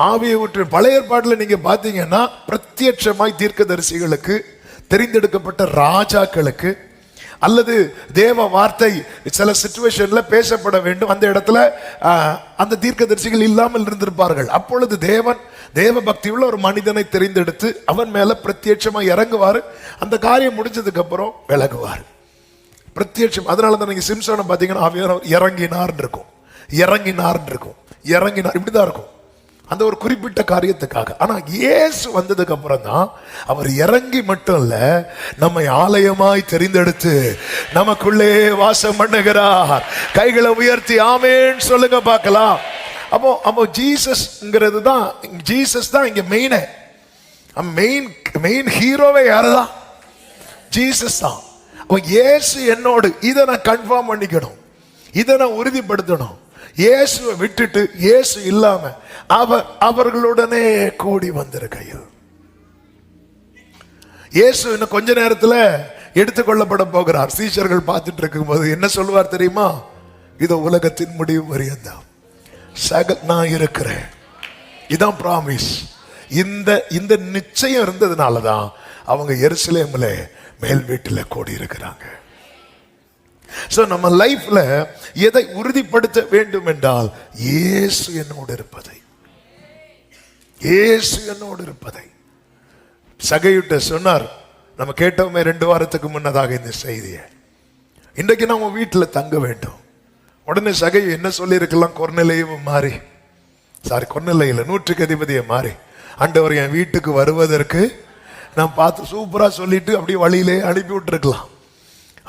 ஆவியை ஊற்று. பழைய ஏற்பாட்டில் நீங்க பாத்தீங்கன்னா பிரத்யட்சமாய் தீர்க்கதரிசிகளுக்கு, தெரிந்தெடுக்கப்பட்ட ராஜாக்களுக்கு, அல்லது தேவ வார்த்தை சில சிச்சுவேஷன்ல பேசப்பட வேண்டும், அந்த இடத்துல அந்த தீர்க்கதரிசிகள் இல்லாமல் இருந்திருப்பார்கள். அப்பொழுது தேவ பக்தி உள்ள ஒரு மனிதனை தெரிந்தெடுத்து அவன் மேல பிரத்யட்சமா இறங்குவாரு. அந்த காரியம் முடிஞ்சதுக்கு அப்புறம் விலகுவார். பிரத்யட்சம். அதனாலதான் நீங்க சிம்சோனை பாத்தீங்கன்னா ஆவியானவர் இறங்கினார் இருக்கும், இறங்கினார் இருக்கும், இறங்கினார், இப்படிதான் இருக்கும் அந்த ஒரு குறிப்பிட்ட காரியத்துக்காக. ஆனா இயேசு வந்ததுக்கு அப்புறம் தான் அவர் இறங்கி மட்டும் இல்ல, நம்மை ஆலயமாய் தெரிந்தெடுத்து நமக்குள்ளே வாசம் பண்ணுகிறார். கைகளை உயர்த்தி ஆமென் சொல்லுங்க பார்க்கலாம். அப்போ ஜீசஸ்ங்கிறது தான், ஜீசஸ் தான் இங்க மெயின் ஹீரோவே யாருதான்? ஜீசஸ் தான். இயேசு என்னோடு, இதை நான் கன்ஃபார்ம் பண்ணிக்கணும், இதை நான் உறுதிப்படுத்தணும். இயேசுவை விட்டுட்டு இயேசு இல்லாம அவர்களுடனே கூடி வந்திருக்கையில், இயேசு இன்னும் கொஞ்ச நேரத்தில் எடுத்துக்கொள்ளப்பட போகிறார். சீஷர்கள் பார்த்துட்டு இருக்கும் போது என்ன சொல்லுவார் தெரியுமா? இதோ உலகத்தின் முடிவு வரையந்தான் நான் இருக்கிறேன். இதான் பிராமிஸ். இந்த நிச்சயம் இருந்ததுனாலதான் அவங்க எருசலேம்ல மேல் வீட்டில் கூடி இருக்கிறாங்க. சோ நம்ம லைஃப்ல எதை உறுதிப்படுத்த வேண்டும் என்றால் இயேசு என்னோடு இருப்பதை, இயேசு என்னோடு இருப்பதை. சகையுட்ட சொன்னார், நம்ம கேட்டோமே 2 வாரத்துக்கு முன்னதாக இந்த செய்தியை, இன்றைக்கு நம்ம வீட்டில் தங்க வேண்டும். உடனே சகையு என்ன சொல்லி இருக்கலாம்? கொர்நேலியுவும் மாறி, கொர்நேலியில 100க்கு அதிபதியை மாறி, ஆண்டவர் என் வீட்டுக்கு வருவதற்கு நான் பார்த்து சூப்பரா சொல்லிட்டு அப்படியே வழியிலே அனுப்பி விட்டுருக்கலாம்.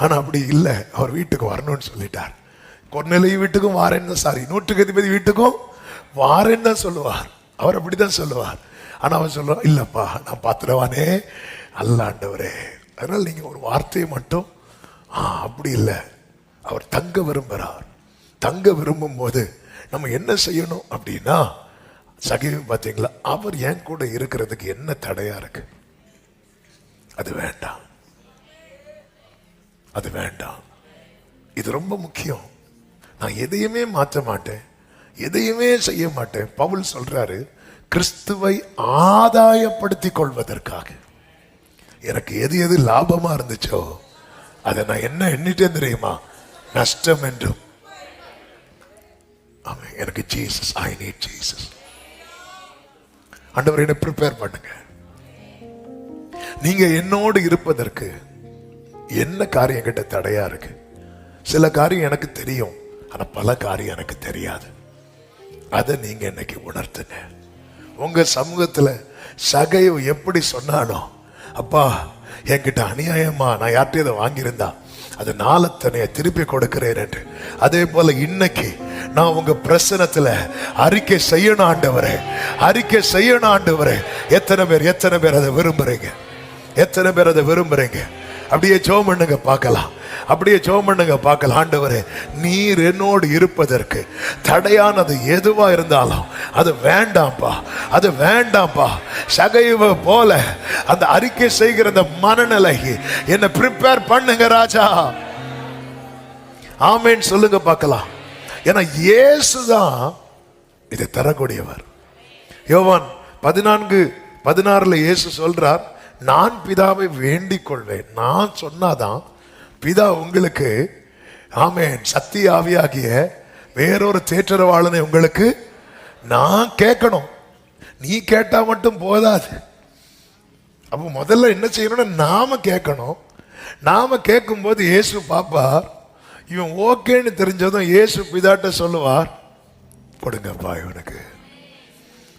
ஆனா அப்படி இல்லை, அவர் வீட்டுக்கு வரணும்னு சொல்லிட்டார். கொர்நேலியு வீட்டுக்கும் வாரேன்னு, 100க்கு அதிபதி வீட்டுக்கும் வாரேன்னு தான் சொல்லுவார். அவர் அப்படிதான் சொல்லுவார். ஆனா அவன் சொல்லுவான், இல்லப்பா நான் பார்த்துடுவானே அல்ல ஆண்டவரே. அதனால நீங்க ஒரு வார்த்தையை மட்டும், அப்படி இல்லை, அவர் தங்க விரும்புகிறார். தங்க விரும்பும் போது நம்ம என்ன செய்யணும் அப்படின்னா, சகைவு பார்த்தீங்களா, அவர் என் கூட இருக்கிறதுக்கு என்ன தடையா இருக்கு? அது வேண்டாம், அது வேண்டாம். இது ரொம்ப முக்கியம். நான் எதையுமே மாற்ற மாட்டேன், எதையுமே செய்ய மாட்டேன். பவுல் சொல்றாரு, கிறிஸ்துவை ஆதாயப்படுத்திக் கொள்வதற்காக எனக்கு எது எது லாபமா இருந்துச்சோ அதை நான் என்ன எண்ணிட்டேன் தெரியுமா? நஷ்டம் என்றும். ஆமா, எனக்கு ஜீசஸ், ஐ நீட் ஜீசஸ். ஆண்டவர் என்ன ப்ரிப்பேர் பண்ணுங்க. நீங்க என்னோடு இருப்பதற்கு என்ன காரியம் கிட்ட தடையா இருக்கு? சில காரியம் எனக்கு தெரியும், ஆனா பல காரியம் எனக்கு தெரியாது. அதை நீங்க இன்னைக்கு உணர்த்துங்க. உங்க சமூகத்துல சகையோ எப்படி சொன்னாலும், அப்பா என்கிட்ட அநியாயமா நான் யார்கிட்ட இதை வாங்கியிருந்தா அது நாளத்தனைய திருப்பி கொடுக்கிறேன் என்று, அதே போல இன்னைக்கு நான் உங்க பிரசனத்துல அறிக்கை செய்யணும் ஆண்டவரே, அறிக்கை செய்யணும் ஆண்டவரே. எத்தனை பேர் அதை விரும்புறீங்க? எத்தனை பேர் அதை விரும்புறீங்க? அப்படியே ஜெபம் பண்ணுங்க பார்க்கலாம், அப்படியே ஜெபம் பண்ணுங்க பார்க்கலாம். ஆண்டவரே, நீர் என்னோடு இருப்பதற்கு தடையானது எதுவா இருந்தாலும் அது வேண்டாம்ப்பா, அது வேண்டாம்ப்பா. சகைவ போல அந்த அறிக்கை செய்கிற அந்த மனநிலைக்கு என்ன ப்ரிப்பேர் பண்ணுங்க ராஜா. ஆமேன் சொல்லுங்க பார்க்கலாம். ஏன்னா இயேசுதான் இதை தரக்கூடியவர். யோவான் 14:16 இயேசு சொல்றார், நான் பிதாவை வேண்டிக் கொள்வேன். நான் சொன்னாதான் பிதா உங்களுக்கு, ஆமென், சத்திய ஆவியாகிய வேறொரு தேற்றரவாளனை உங்களுக்கு நான் கேட்கணும். நீ கேட்டா மட்டும் போதாது. அப்ப முதல்ல என்ன செய்யணும்னா நாம கேட்கணும். நாம கேட்கும் போது இயேசு பாப்பார். இவன் ஓகேன்னு தெரிஞ்சதும் இயேசு பிதாட்ட சொல்லுவார், கொடுங்கப்பா இவனுக்கு.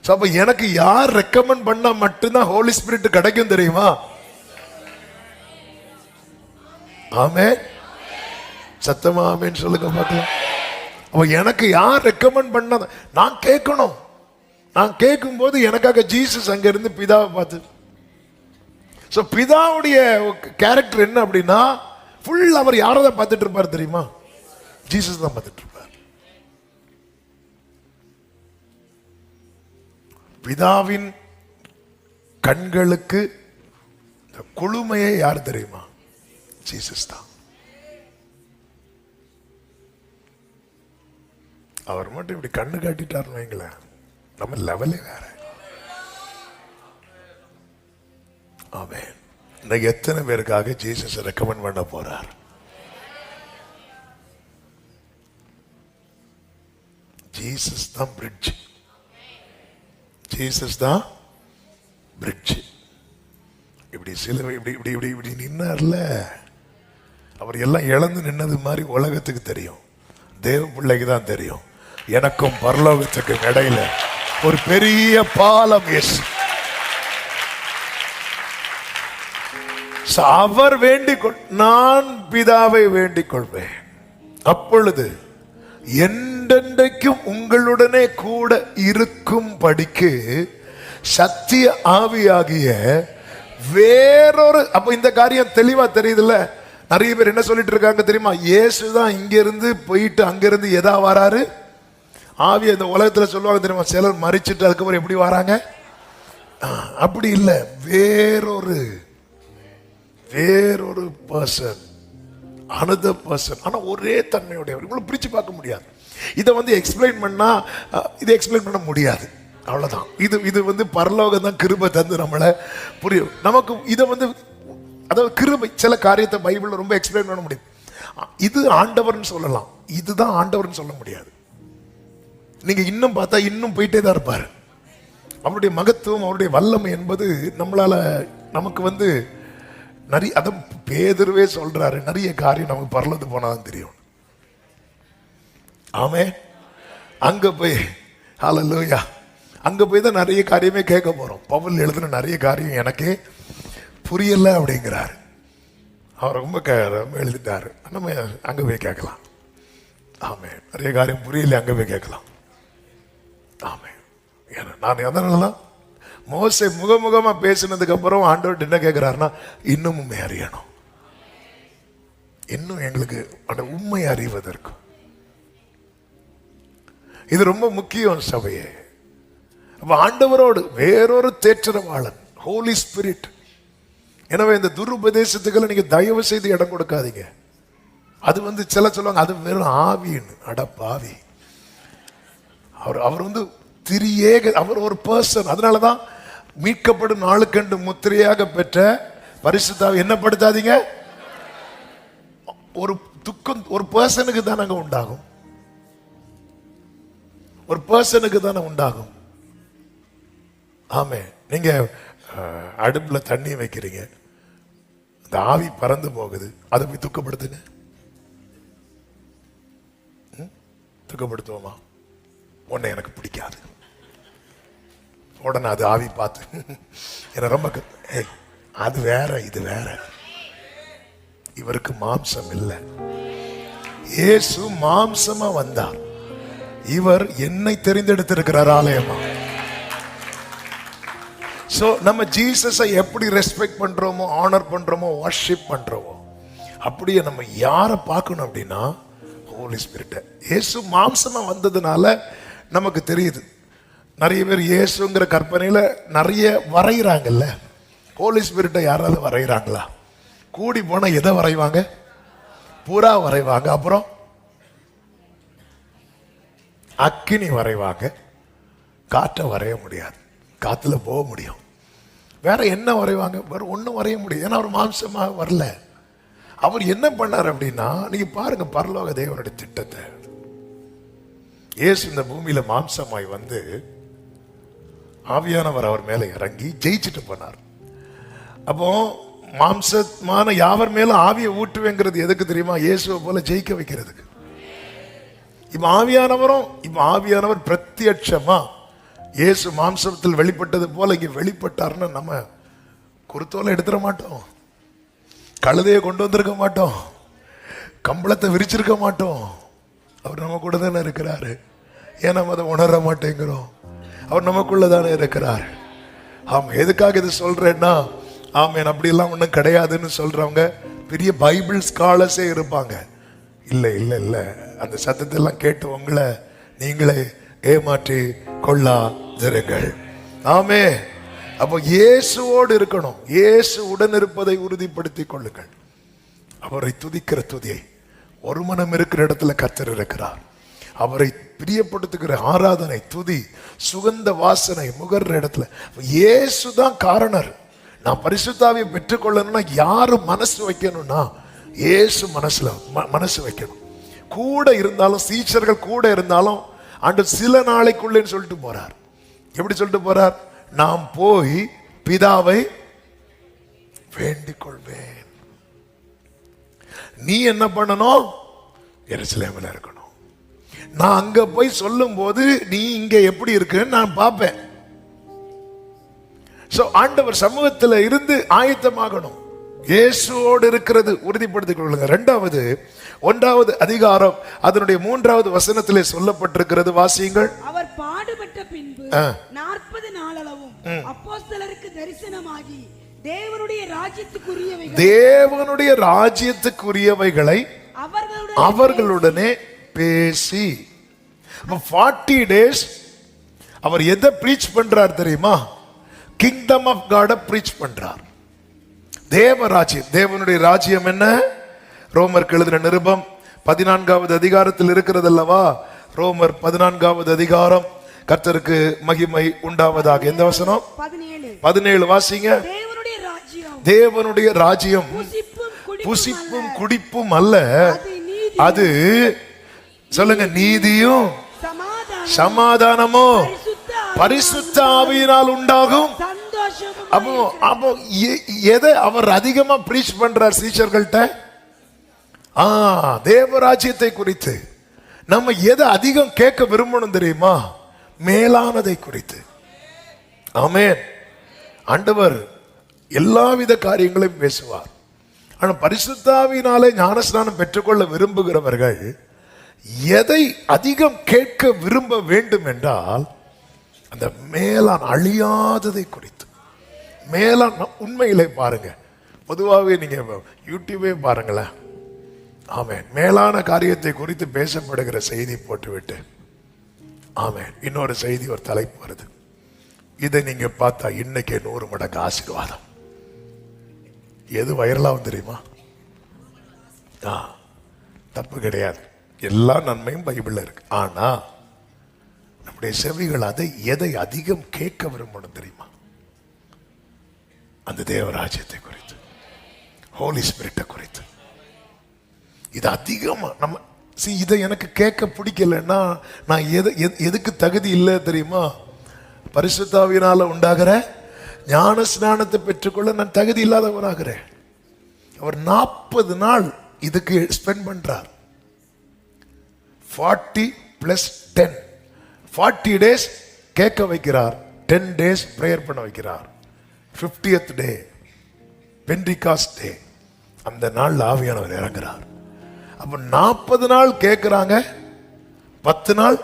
அப்ப எனக்கு யார் ரெக்கமெண்ட் பண்ணா மட்டும்தான் ஹோலி ஸ்பிரிட் கிடைக்கும் தெரியுமா? ஆமென். சத்தமா ஆமென் சொல்லுங்க பார்க்கலாம். அப்ப எனக்கு யார் ரெக்கமெண்ட் பண்ண நான் கேட்கணும். நான் கேட்கும் போது எனக்காக ஜீசஸ் அங்க இருந்து பிதாவை பார்த்து. சோ பிதாவுடைய கேரக்டர் என்ன அப்படின்னா, ஃபுல் அவர் யாரை தான் பார்த்துட்டு இருப்பார் தெரியுமா? ஜீசஸ் தான் பார்த்துட்டு இருப்பார். பிதாவின் கண்களுக்கு குளுமையே யார் தெரியுமா? ஜீசஸ் தான். அவர் மட்டும் இப்படி கண்ணு காட்டிட்டாருன்னு வைங்களேன், நம்ம லெவலே வேற. ஆமென். இன்னைக்கு எத்தனை பேருக்காக ஜீசஸ் ரெக்கமெண்ட் பண்ண போறார்? ஜீசஸ் தான் பிரிட்ஜ். ஜீசஸ் தான் பிரிட்ஜ். இப்படி சிலுவை இப்படி இப்படி இப்படி இப்படி நின்னார்ல, அவர் எல்லாம் இழந்து நின்னது மாதிரி உலகத்துக்கு தெரியும், தேவ பிள்ளைக்கு தான் தெரியும். எனக்கும் பரலோகத்துக்கும் இடையில ஒரு பெரிய பாலம். அவர் வேண்டிக் நான் பிதாவை வேண்டிக் கொள்வேன், அப்பொழுது என்றென்றைக்கும் உங்களுடனே கூட இருக்கும் படிக்கு சத்திய ஆவியாகிய வேறொரு. அப்ப இந்த காரியம் தெளிவா தெரியுதுல்ல. நிறைய பேர் என்ன சொல்லிட்டு இருக்காங்க தெரியுமா? இயேசுதான் இங்க இருந்து போயிட்டு அங்க இருந்து எதா வராரு? ஆவிய இந்த உலகத்துல சொல்லுவாங்க தெரியுமா? சிலர் மறிச்சிட்டு அதுக்கப்புறம் எப்படி வராங்க? அப்படி இல்லை, வேறொரு பர்சன், அனதர் பர்சன். ஆனா ஒரே தன்மையுடையவர். இவ்வளவு பிரிச்சு பார்க்க முடியாது. இதை வந்து எக்ஸ்பிளைன் பண்ணா இதை எக்ஸ்பிளைன் பண்ண முடியாது, அவ்வளவுதான். இது பரலோகம் தான் கிருபை தந்து நம்மளை புரியும். நமக்கு இதை அதாவது கிருபை, சில காரியத்தை பைபிள்ல ரொம்ப எக்ஸ்பிளைன் பண்ண முடியும். இது ஆண்டவர்னு சொல்லலாம், இதுதான் ஆண்டவர்னு சொல்ல முடியாது. நீங்க இன்னும் பார்த்தா இன்னும் போயிட்டே தான் இருப்பாரு. அவருடைய மகத்துவம், அவருடைய வல்லமை என்பது நம்மளால நமக்கு நிறைய, அதான் பேதுருவே சொல்றாரு, நிறைய காரியம் நமக்கு பரலது போனாதான் தெரியும். ஆமே, அங்க போய் ஹல்லேலூயா, அங்க போய் தான் நிறைய காரியமே கேட்க போறோம். பவுல் எழுதுன நிறைய காரியம் எனக்கே புரியல அப்படிங்கிறாரு. அவர் ரொம்ப எழுதிட்டாரு. நம்ம அங்க போய் கேட்கலாம். ஆமே, நிறைய காரியம் புரியல, அங்க போய் கேட்கலாம். ஆமே, நான் எதனாலதான் மோசே முகமுகமா பேசினதுக்கு அப்புறம் ஆண்டவர் என்ன கேட்கிறாருன்னா, இன்னும் அறியணும், இன்னும் எங்களுக்கு அந்த உண்மை அறிவதற்கு. இது ரொம்ப முக்கியம் சபையே. அப்ப ஆண்டவரோடு வேறொரு தேற்றரவாளன், ஹோலி ஸ்பிரிட். எனவே இந்த துருபதேசத்துக்களை நீங்க தயவு செய்து இடம் கொடுக்காதீங்க. அது வந்து சில சொல்லுவாங்க அது வெறும் ஆவின்னு. அட பாவி, அவர் வந்து திரியேக, அவர் ஒரு பர்சன். அதனாலதான் மீட்கப்படும் நாளுக்கென்று முத்திரையாக பெற்ற பரிசுத்த ஆவி என்னப்படுத்தாதீங்க. ஒரு துக்கம் ஒரு பர்சனுக்கு தானங்க உண்டாகும், ஒரு பர்சனுக்கு தானே உண்டாகும். ஆமே, நீங்க அடுப்புல தண்ணி வைக்கிறீங்க, இந்த ஆவி பறந்து போகுது, அதை போய் துக்கப்படுத்துங்க. துக்கப்படுத்துவோமா? உன்னை எனக்கு பிடிக்காது, உடனே அது ஆவி பார்த்து என்ன ரொம்ப அது வேற இது வேற, இவருக்கு மாம்சம் இல்லை. இயேசு மாம்சமா வந்தார், இவர் என்னை தெரிந்தெடுத்திருக்கிறார் ஆலயமா. சோ நம்ம ஜீசஸை எப்படி ரெஸ்பெக்ட் பண்றோமோ, ஆனர் பண்றோமோ, வர்ஷிப் பண்றோமோ, அப்படியே நம்ம யாரை பார்க்கணும் அப்படின்னா ஹோலி ஸ்பிரிட். இயேசு மாம்சமா வந்ததுனால நமக்கு தெரியுது. நிறைய பேர் இயேசுங்கிற கற்பனையில நிறைய வரைகிறாங்கல்ல. ஹோலி ஸ்பிரிட்டை யாராவது வரைகிறாங்களா? கூடி போனா எதை வரைவாங்க? புறா வரைவாங்க, அப்புறம் அக்கினி வரைவாங்க. காற்றை வரைய முடியாது, காத்துல போக முடியும். வேற என்ன வரைவாங்க? வேற ஒன்றும் வரைய முடியும். ஏன்னா அவர் மாம்சமாக வரல. அவர் என்ன பண்ணார் அப்படின்னா, நீங்க பாருங்க பரலோக தேவனுடைய திட்டத்தை. இயேசு இந்த பூமியில மாம்சமாய் வந்து ஆவியானவர் அவர் மேல இறங்கி ஜெயிச்சுட்டு போனார். அப்போ மாம்சமான யாவர் மேல ஆவியை ஊட்டுவேங்கிறது எதுக்கு தெரியுமா? இயேசுவை போல ஜெயிக்க வைக்கிறதுக்கு. இப்ப ஆவியானவர் பிரத்யட்சமா இயேசு மாம்சத்தில் வெளிப்பட்டது போல இங்க வெளிப்பட்டார்னு நம்ம குருத்தோலை எடுத்துட மாட்டோம், கழுதையை கொண்டு வந்திருக்க மாட்டோம், கம்பளத்தை விரிச்சிருக்க மாட்டோம். அவர் நம்ம கூட தானே இருக்கிறாரு. ஏன் நம்ம அதை உணர மாட்டேங்கிறோம்? அவர் நமக்குள்ளதானே இருக்கிறார். ஆமா, எதுக்காக இது சொல்றேன்னா, ஆமேன் அப்படியெல்லாம் ஒன்றும் கிடையாதுன்னு சொல்றவங்க பெரிய பைபிள் ஸ்காலர்ஸே இருப்பாங்க. இல்லை இல்லை இல்லை, அந்த சத்தத்தை எல்லாம் கேட்டு உங்களை நீங்களே ஏமாற்றி கொள்ளாதிருங்கள். ஆமே. அப்போ இயேசுவோடு இருக்கணும், இயேசு உடன் இருப்பதை உறுதிப்படுத்திக் கொள்ளுங்கள். அவரை துதிக்கிற துதியை, ஒரு மனம் இருக்கிற இடத்துல கர்த்தர் இருக்கிறார். அவரை பிரியப்படுத்துகிற ஆராதனை, துதி, சுகந்த வாசனை முகர்ற இடத்துல இயேசு தான் காரணர். நான் பரிசுத்தாவியை பெற்றுக்கொள்ளணும்னா யாரு மனசு வைக்கணும்னா இயேசு மனசு வைக்கணும். கூட இருந்தாலும், சீஷர்கள் கூட இருந்தாலும் ஆண்டவர் சில நாளைக்குள்ளேன்னு சொல்லிட்டு போறார். எப்படி சொல்லிட்டு போறார்? நாம் போய் பிதாவை வேண்டிக் கொள்வேன். நீ என்ன பண்ணணும்? எருசலேமில் இருக்கணும். நான் அங்க போய் சொல்லும் போது நீ இங்க எப்படி இருக்குன்னு நான் பார்ப்பேன். ஆண்டவர் சமூகத்தில் இருந்து ஆயத்தமாகணும். இயேசுவோடு இருக்கிறது உறுதிப்படுத்திக் கொள்ளுங்க. 1வது அதிகாரம் அதனுடைய 3வது வசனத்திலே சொல்லப்பட்டிருக்கிறது, வாசியுங்கள். அவர் பாடுபட்ட பின்பு 40 நாளளவும் அப்போஸ்தலருக்கு தரிசனமாகி தேவனுடைய ராஜ்யத்துக்குரியவைகளை அவர்களுடனே பேசி. 40 days அவர் எதை பிரீச் பண்றார் தெரியுமா? கிங்டம் ஆஃப் காட பிரீச் பண்றார். தேவராஜ்யம், தேவனுடைய ராஜ்யம் என்ன? ரோமருக்கு எழுதின நிருபம் 14வது அதிகாரத்தில் இருக்கிறது அல்லவா? ரோமர் 14வது அதிகாரம். கர்த்தருக்கு மகிமை உண்டாவதாக. எந்த வசனம்? 17 வாசிங்க. தேவனுடைய ராஜ்யம் புசிப்பும் குடிப்பும் அல்ல, அது சொல்லுங்க, நீதியும் சமாதானமும் பரிசுத்த ஆவியினால் உண்டாகும். அப்போ எதை அவர் அதிகமா பிரீச் பண்றார் சீஷர்கள்ட்ட? தேவராஜ்யத்தை குறித்து. நம்ம எதை அதிகம் கேட்க விரும்பணும் தெரியுமா? மேலானதை குறித்து. ஆமென். ஆண்டவர் எல்லாவித காரியங்களையும் பேசுவார். ஆனா பரிசுத்த ஆவியினாலே ஞானஸ்நானம் பெற்றுக்கொள்ள விரும்புகிறவர்கள் எதை அதிகம் கேட்க விரும்ப வேண்டும் என்றால் அந்த மேலான அழியாததை குறித்து. மேலான உண்மையிலே பாருங்க, பொதுவாகவே நீங்க யூடியூபே பாருங்களேன். ஆமென். மேலான காரியத்தை குறித்து பேசப்படுகிற செய்தி போட்டுவிட்டு, ஆமென், இன்னொரு செய்தி, ஒரு தலைப்பு வருது. இதை நீங்க பார்த்தா இன்னைக்கே 100 மடங்கு ஆசீர்வாதம். எது வைரலாகும் தெரியுமா? தப்பு கிடையாது, எல்லா நன்மையும் பைபிள்ல இருக்கு. ஆனா நம்முடைய செவிகள் எதை அதிகம் கேட்க விரும்பணும் தெரியுமா? அந்த தேவராஜ்யத்தை குறித்து, ஹோலி ஸ்பிரிட்டை குறித்து. இது அதிகமா நம்ம இதை எனக்கு கேட்க பிடிக்கலன்னா நான் எதுக்கு தகுதி இல்லை தெரியுமா? பரிசுத்தாவியினால உண்டாகிற ஞான ஸ்நானத்தை பெற்றுக்கொள்ள நான் தகுதி இல்லாதவராகிறேன். அவர் 40 நாள் இதுக்கு ஸ்பெண்ட் பண்றார். 40 + 10 40 days கேட்க வைக்கிறார், 10 days பிரேயர் பண்ண வைக்கிறார். 50th day பெண்டிகாஸ்ட் டே, அந்த நாள் ஆவியானவர் இறங்குறார். அப்ப 40 நாள் கேட்கிறாங்க, 10 நாள்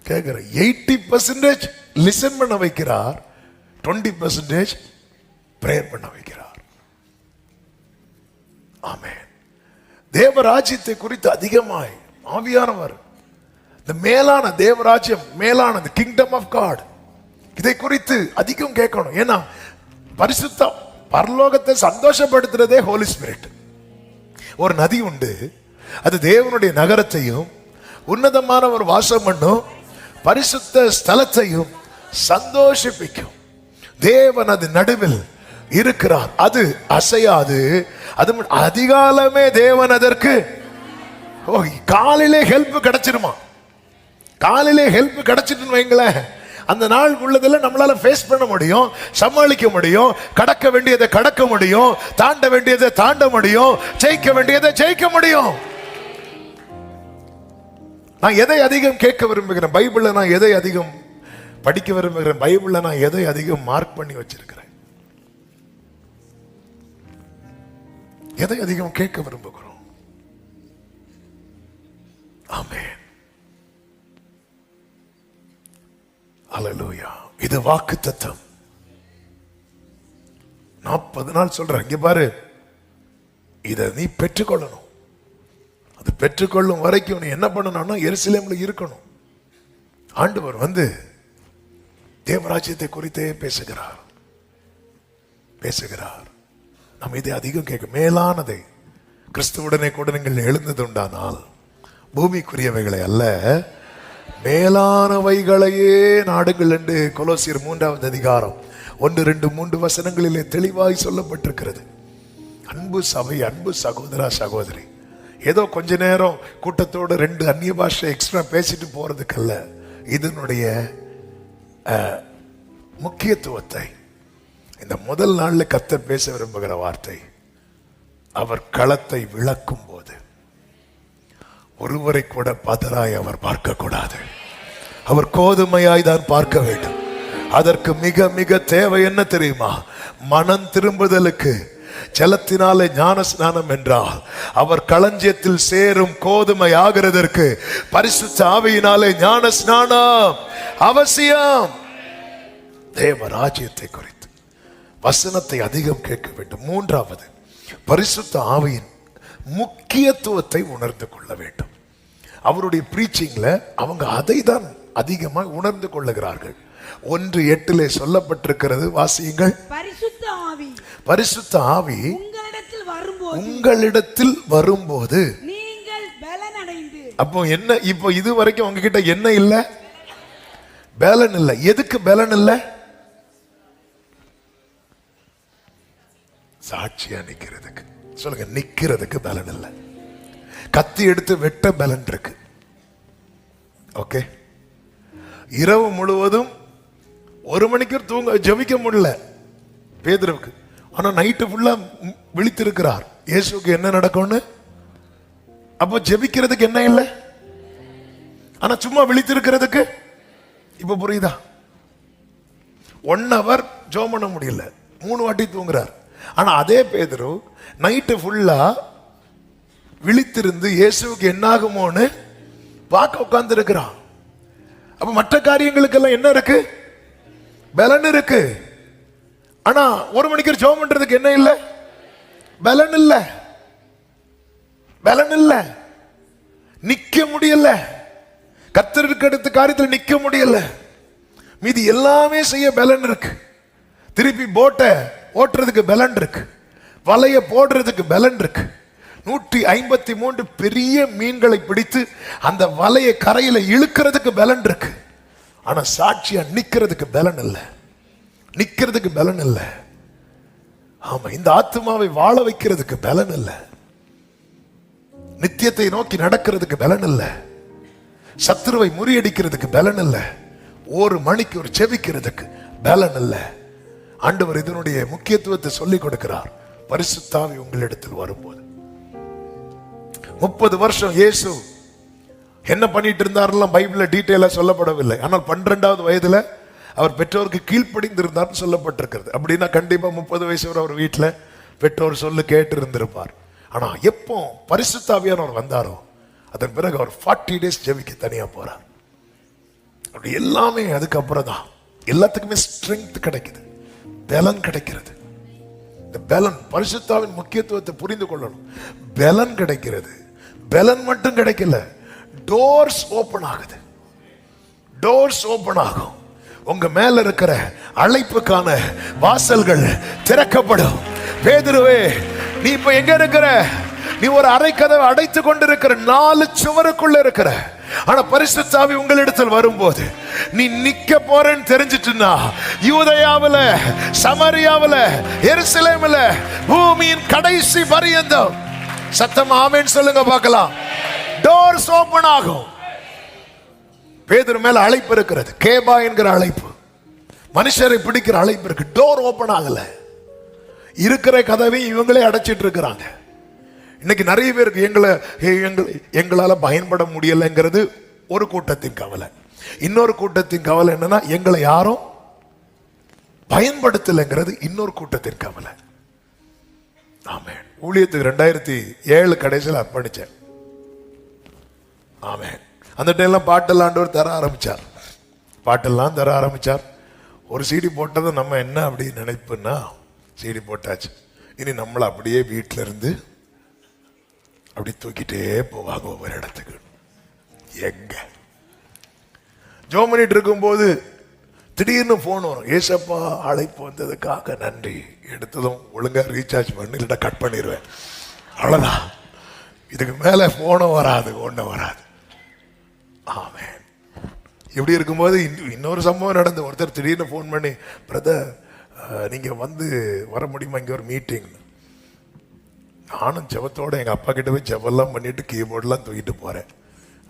கேட்கிற 80% லிசன் பண்ண வைக்கிறார், 20% பிரேயர் பண்ண வைக்கிறார். ஆமென். தேவராஜ்யத்தை குறித்து அதிகமாய் ஆவியானவர், இந்த மேலான தேவராஜ்யம், மேலான கிங்டம் ஆஃப் காட், இதை குறித்து அதிகம் கேட்கணும். ஏன்னா பரிசுத்தம் பரலோகத்தை சந்தோஷப்படுத்துறதே ஹோலி ஸ்பிரிட். ஒரு நதி உண்டு, அது தேவனுடைய நகரத்தையும் உன்னதமான ஒரு வாசம் பண்ணும் பரிசுத்த ஸ்தலத்தையும் சந்தோஷிப்பிக்கும். தேவன் அது நடுவில் இருக்கிறார், அது அசையாது. அது அதிகாலமே தேவன் அதற்கு காலையிலே ஹெல்ப் கிடைச்சிருமா? காலையிலே ஹெல்ப் கிடைச்சிட்டு வைங்களேன், அந்த நாள் உள்ளதில் நம்மளால ஃபேஸ் பண்ண முடியும், சமாளிக்க முடியும், கடக்க வேண்டியதை கடக்க முடியும், தாண்ட வேண்டியதை தாண்ட முடியும், ஜெயிக்க வேண்டியதை ஜெயிக்க முடியும். நான் எதை அதிகம் கேட்க விரும்புகிறேன்? பைபிள்ல நான் எதை அதிகம் படிக்க விரும்புகிறேன்? பைபிள்ல நான் எதை அதிகம் மார்க் பண்ணி வச்சிருக்கிறேன்? எதை அதிகம் கேட்க விரும்புகிறோம்? ஆமென். அல்லேலூயா. இது வாக்குத்தத்தம். 40 நாள் சொல்றேன், இங்க பாரு, இதை நீ பெற்றுக்கொள்ளணும். அது பெற்றுக்கொள்ளும் வரைக்கும் நீ என்ன பண்ணணும்னா எருசலேம்ல இருக்கணும். ஆண்டவர் வந்து தேவராஜ்யத்தை குறித்தே பேசுகிறார். நம்ம இதை அதிகம் கேட்க, மேலானதை கிறிஸ்துவுடனே கூட நீங்கள் எழுந்தது உண்டானால் பூமிக்குரியவைகளை அல்ல, மேலானவைகளையே நாடுங்கள் என்று கொலோசியர் 3வது அதிகாரம் 1, 2, 3 வசனங்களிலே தெளிவாய் சொல்லப்பட்டிருக்கிறது. அன்பு சபை, அன்பு சகோதரா சகோதரி, ஏதோ கொஞ்ச நேரம் கூட்டத்தோடு 2 அந்நிய பாஷை எக்ஸ்ட்ரா பேசிட்டு போறதுக்கல்ல, இதனுடைய முக்கியத்துவத்தை இந்த முதல் நாள்ல கர்த்தர் பேச விரும்புகிற வார்த்தை, அவர் களத்தை விளக்கும் போது ஒருவரை கூட பதராய் அவர் பார்க்க கூடாது. அவர் கோதுமையாய் தான் பார்க்க வேண்டும். அதற்கு மிக மிக தேவை என்ன தெரியுமா? மனம் திரும்புதலுக்கு ஜலத்தினாலே ஞான ஸ்நானம் என்றால், அவர் களஞ்சியத்தில் சேரும் கோதுமை ஆகிறதற்கு பரிசுத்த ஆவியினாலே ஞான ஸ்நானம் அவசியம். தேவ ராஜ்யத்தை குறித்து வசனத்தை அதிகம் கேட்க வேண்டும். 3வது, பரிசுத்த ஆவியின் முக்கியத்துவத்தை உணர்ந்து கொள்ள வேண்டும். அவருடைய பிரீச்சிங்ல அவங்க அதை தான் அதிகமாக உணர்ந்து கொள்ளுகிறார்கள். 1:8 சொல்லப்பட்டிருக்கிறது, வாசியுங்கள். பரிசுத்த ஆவி உங்களிடத்தில் வரும்போது நீங்கள் பலன் அடைந்து. அப்போ என்ன? இப்போ இது வரைக்கும் உங்ககிட்ட என்ன இல்ல? பலன் இல்ல. எதுக்கு பலன் இல்ல? சாட்சியா நிக்கிறதுக்கு. சொல்லுங்க, நிக்கிறதுக்கு பலன் இல்ல. கத்தி எடுத்து வெட்ட பலன் இருக்கு. ஓகே, இரவு முழுவதும் 1 மணிக்கு தூங்க ஜெபிக்க முடியல பேதுருவுக்கு. ஆனா நைட்டு ஃபுல்லா விழித்திருக்கிறார். இயேசுக்கு என்ன நடக்கும்னு? அப்போ ஜெபிக்கிறதுக்கு என்ன இல்லை, ஆனா சும்மா விழித்திருக்கிறதுக்கு. இப்ப புரியுதா? 1 hour ஜெபம் பண்ண முடியல, 3 வாட்டி தூங்குறார். ஆனா அதே பேதுரு நைட்டு ஃபுல்லா விழித்திருந்து இயேசுக்கு என்ன ஆகுமோன்னு பார்க்க உட்கார்ந்து இருக்கிறான். அப்ப மற்ற காரியங்களுக்கெல்லாம் என்ன இருக்கு? பலன் இருக்கு. ஆனா 1 மணிக்கு ஜெபம் பண்றதுக்கு என்ன இல்லை? பலன் இல்ல. பலன் இல்ல. நிக்க முடியல. கர்த்தருக்கு அடுத்த காரியத்தில் நிக்க முடியல. மீதி எல்லாமே செய்ய பலன் இருக்கு. திருப்பி போட்டை ஓட்டுறதுக்கு பலன் இருக்கு. வலைய போடுறதுக்கு பலன் இருக்கு. 153 பெரிய மீன்களை பிடித்து அந்த வலையை கரையில இழுக்கிறதுக்கு பலன் இருக்கு. ஆனா சாட்சியா நிக்கிறதுக்கு பலன் இல்லை. நிக்கிறதுக்கு பலன் இல்லை. ஆமா, இந்த ஆத்மாவை வாழ வைக்கிறதுக்கு பலன் இல்லை. நித்தியத்தை நோக்கி நடக்கிறதுக்கு பலன் இல்லை. சத்துருவை முறியடிக்கிறதுக்கு பலன் இல்லை. ஒரு மணிக்கு ஒரு செவிக்கிறதுக்கு பலன் இல்லை. ஆண்டவர் இதனுடைய முக்கியத்துவத்தை சொல்லிக் கொடுக்கிறார். பரிசுத்த ஆவி உங்களிடத்தில் வரும்போது 30 வருஷம் இயேசு என்ன பண்ணிட்டு இருந்தாரெல்லாம் பைபிள்ல டீட்டெயிலா சொல்லப்படவில்லை. ஆனால் 12வது வயதுல அவர் பெற்றோருக்கு கீழ்ப்படிந்திருந்தார் சொல்லப்பட்டிருக்கிறது. அப்படின்னா கண்டிப்பா 30 வயசு வரை அவர் வீட்டுல பெற்றோர் சொல்லு கேட்டு இருந்திருப்பார். ஆனா எப்போ பரிசுத்த ஆவியானவர் வந்தாரோ அதன் பிறகு அவர் 40 டேஸ் ஜெபிக்க தனியா போறார். அப்படி எல்லாமே அதுக்கப்புறம் தான் எல்லாத்துக்குமே ஸ்ட்ரென்த் கிடைக்குது, பலன் கிடைக்கிறது. இந்த பலன் பரிசுத்தாவின் முக்கியத்துவத்தை புரிந்து கொள்ளணும். பலன் கிடைக்கிறது. பலன் மட்டும் கிடைக்கல, டோர்ஸ் ஓபன் ஆகுது. டோர்ஸ் ஓபன் ஆகும். உங்க மேல இருக்கிற அழைப்புக்கான வாசல்கள் திறக்கப்படும். பேதுருவே, நீ இப்ப எங்க இருக்கிற? நீ ஒரு அறை கதவை அடைத்து கொண்டிருக்கிற, 4 சுவருக்குள்ள இருக்கிற. ஆனா பரிசுத்த ஆவி உங்களிடத்தில் வரும்போது நீ நிக்க போறேன்னு தெரிஞ்சிட்டுனா, யூதேயாவுல, சமரியாவுல, எருசலேம்ல, பூமியின் கடைசி பரியந்தம் சத்தம் ஆமென் சொல்லுங்க பார்க்கலாம். டோர்ஸ் ஓபன் ஆகும். பேதுரு மேல அழைப்பு இருக்கிறது. கேபா என்கிற அழைப்பு, மனுஷரை பிடிக்கிற அழைப்பு இருக்கு. டோர் ஓபன் ஆகல. இருக்கிற கதவை இவங்களே அடைச்சிட்டு இருக்கிறாங்க. இன்னைக்கு நிறைய பேருக்கு எங்களால பயன்பட முடியலைங்கிறது ஒரு கூட்டத்தின் கவலை. இன்னொரு கூட்டத்தின் கவலை என்னன்னா, எங்களை யாரும் பயன்படுத்தலைங்கிறது இன்னொரு கூட்டத்தின் கவலை. ஆமென். ஊழியத்துக்கு 2007 கடைசியில் அர்ப்பணிச்சேன். ஆமென். அந்த டைம்லாம் பாட்டெல்லாம் ஆண்டவர் தர ஆரம்பிச்சார். பாட்டெல்லாம் தர ஆரம்பிச்சார். ஒரு சிடி போட்டதை நம்ம என்ன அப்படி நினைப்புன்னா, சிடி போட்டாச்சு, இனி நம்மளை அப்படியே வீட்டில இருந்து அப்படி தூக்கிட்டே போவாங்க ஒவ்வொரு இடத்துக்கு. எங்க ஜோம் பண்ணிட்டு இருக்கும்போது திடீர்னு போன் வரும். ஏசப்பா அழைப்பு வந்ததுக்காக நன்றி. எடுத்ததும் ஒழுங்கா ரீசார்ஜ் பண்ணி இல்லைன்னா கட் பண்ணிடுவேன். அவ்வளவுதான். இதுக்கு மேல போனும் வராது, ஒன்றும் வராது. ஆமென். இப்படி இருக்கும்போது இன்னொரு சம்பவம் நடந்து. ஒருத்தர் திடீர்னு போன் பண்ணி, பிரதர் நீங்க வந்து வர முடியுமா, இங்க ஒரு மீட்டிங். நானும் ஜெபத்தோட எங்க அப்பா கிட்ட போய் ஜெபெல்லாம் பண்ணிட்டு கீபோர்டெல்லாம் தூக்கிட்டு போறேன்.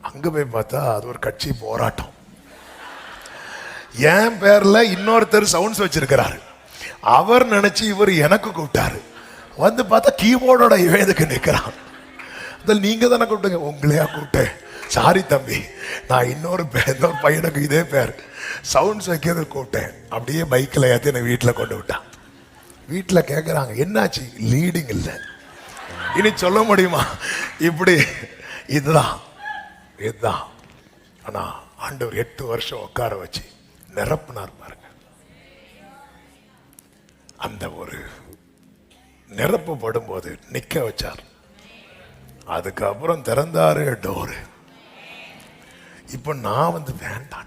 அங்க போய் பார்த்தா அது ஒரு கட்சி போராட்டம். என் பேர்ல இன்னொருத்தர் சவுண்ட்ஸ் வச்சிருக்கிறாரு. அவர் நினைச்சு இவர் எனக்கு கூப்பிட்டாரு. வந்து பார்த்தா கீபோர்டோட இவன் எதுக்கு நிற்கிறான். அதில் நீங்க தானே கூப்பிட்டுங்க. உங்களையா கூப்பிட்டேன். சாரி தம்பி, நான் இன்னொரு பையனுக்கு இதே பேர் சவுண்ட்ஸ் வைக்கிறது கூப்பிட்டேன். அப்படியே பைக்கில் ஏற்றி என்னை வீட்டில் கொண்டு விட்டான். வீட்டில் கேட்குறாங்க, என்னாச்சு? லீடிங் இல்லை. இனி சொல்ல முடியுமா? இப்படி இதுதான் இதுதான். ஆனா ஆண்டவர் 8 வருஷம் உட்கார வச்சு நிரப்புனார் பாருங்க. அந்த ஒரு நிரப்பப்படும் போது நிக்க வச்சார். அதுக்கப்புறம் திறந்தாரு டோரு. இப்ப நான் வந்து வேண்டாம்,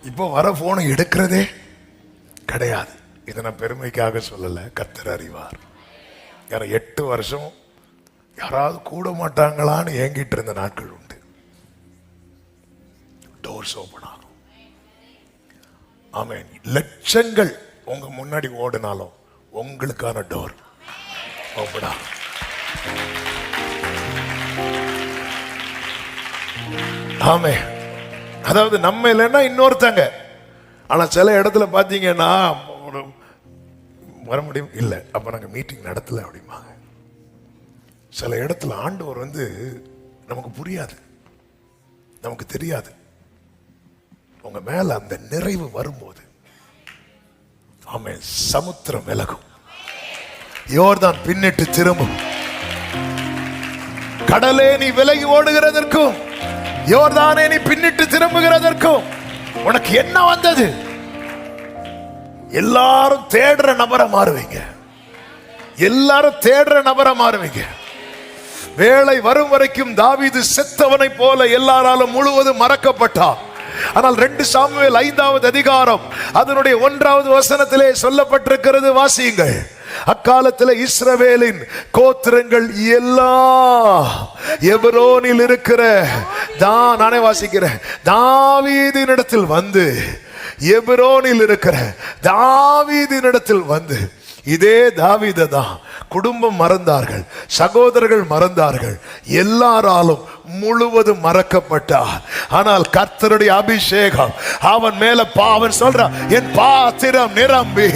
இப்போ வர போனை எடுக்கிறதே கிடையாது. இதை நான் பெருமைக்காக சொல்லல, கர்த்தர் அறிவார். 8 வருஷம் யாராவது கூட மாட்டாங்களான்னு ஏங்கிட்டு இருந்த நாட்கள் உண்டு. டோர்ஸ் ஓபன் ஆகும். ஆமென். லட்சங்கள் உங்க முன்னாடி ஓடினாலும் உங்களுக்கான டோர் ஓபன் ஆகும். ஆமென். அதாவது நம்ம இல்லைன்னா இன்னொருத்தங்க. ஆனா சில இடத்துல பாத்தீங்கன்னா வர முடியும் இல்லை, அப்ப நாங்க மீட்டிங் நடத்தல அப்படிம்பாங்க. சில இடத்துல ஆண்டவர் வந்து நமக்கு புரியாது, நமக்கு தெரியாது. உங்க மேல அந்த நிறைவு வரும்போது ஆமென், சமுத்திரம் விலகும், யோர்தான் பின்னிட்டு திரும்பும். கடலே நீ விலகி ஓடுகிறதற்கும், யோர்தானே நீ பின்னிட்டு திரும்புகிறதற்கும் உனக்கு என்ன வந்தது? எல்லாரும் தேடுற நபரை மாறுவீங்க. எல்லாரும் தேடுற நபரை மாறுவீங்க. வேளை வரும் வரைக்கும் தாவீது செத்தவனை போல எல்லாராலும் முழுவதும் மறக்கப்பட்டான். ஆனால் 2 சாமுவேல் 5வது அதிகாரம் அதனுடைய 1வது வசனத்திலே சொல்லப்பட்டிருக்கிறது, வாசியுங்கள். அக்காலத்தில் இஸ்ரவேலின் கோத்திரங்கள் எல்லாம் எபிரோனில் இருக்கிற நானே வாசிக்கிறேன், தாவீதின் இடத்தில் வந்து, எபிரோனில் இருக்கிற தாவீதின் இடத்தில் வந்து, இதே தாவீதை தான் குடும்பம் மறந்தார்கள், சகோதரர்கள் மறந்தார்கள், எல்லாராலும் முழுவதும் மறக்கப்பட்டார். ஆனால் கர்த்தருடைய அபிஷேகம் அவன் மேல அவன் சொல்றான், என் பாத்திரம் நிரம்பி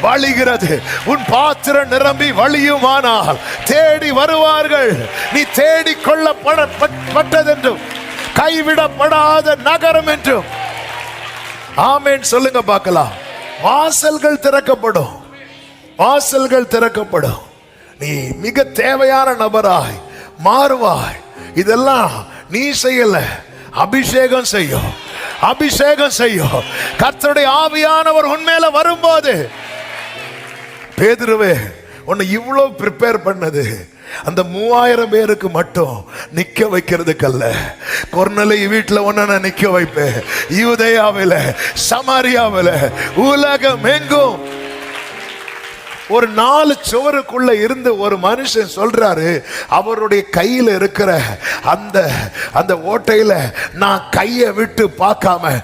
வழிகிறது, உன் பாத்திரம் நிரம்பி வழியுமானால் தேடி வருவார்கள், நீ தேடி கொள்ளப்பட்டதென்றும் கைவிடப்படாத நகரம் என்றும். ஆமென் சொல்லுங்க பார்க்கலாம். வாசல்கள் திறக்கப்படும், வாசல்கள் திறக்கப்படும். நீ மிக தேவையான நபராய் மாறுவாய். இதெல்லாம் நீ செய்யல, அபிஷேகம் செய்யும், அபிஷேகம் செய்யும். கர்த்தருடைய ஆவியானவர் உன்மேல வரும்போது, பேதுருவே உன்னை இவ்வளவு ப்ரிப்பேர் பண்ணது அந்த 3000 பேருக்கு மட்டும் நிக்க வைக்கிறதுக்கல்ல. கொர்நேலி வீட்டுல ஒன்ன நிக்க வைப்பேன், யூதேயாவில, சமாரியாவில, உலகம் எங்கும். ஒரு 4 சுவருக்குள்ள இருந்து ஒரு மனுஷன் சொல்றாரு, அவருடைய கையில இருக்கிற அந்த ஓட்டையில நான் கையை விட்டு பார்க்காம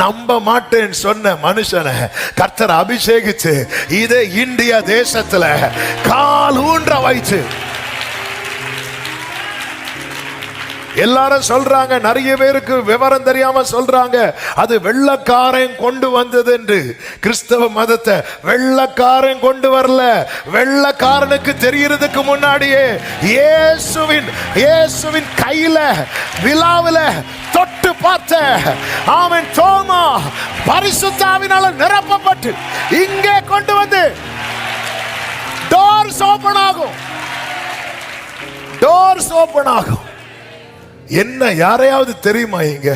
நம்ப மாட்டேன்னு சொன்ன மனுஷனை கர்த்தர் அபிஷேகிச்சு இதே இந்தியா தேசத்துல கால் ஊன்ற வைச்சு. எல்லாரும் சொல்றாங்க, நிறைய பேருக்கு விவரம் தெரியாம சொல்றாங்க, அது வெள்ளக்காரன் கொண்டு வந்தது என்று. கிறிஸ்தவ மதத்தை வெள்ளக்காரன் கொண்டு வரல. வெள்ளக்காரனுக்கு தெரியறதுக்கு முன்னாடியே இயேசுவின் கையில விழாவில தொட்டு பார்த்த அவன் தோமா பரிசுத்த ஆவியினால நிரப்பப்பட்டு இங்கே கொண்டு வந்து டோர்ஸ் ஓபன் ஆகும், டோர்ஸ் ஓபன் ஆகும். என்ன யாரையாவது தெரியுமா இங்க?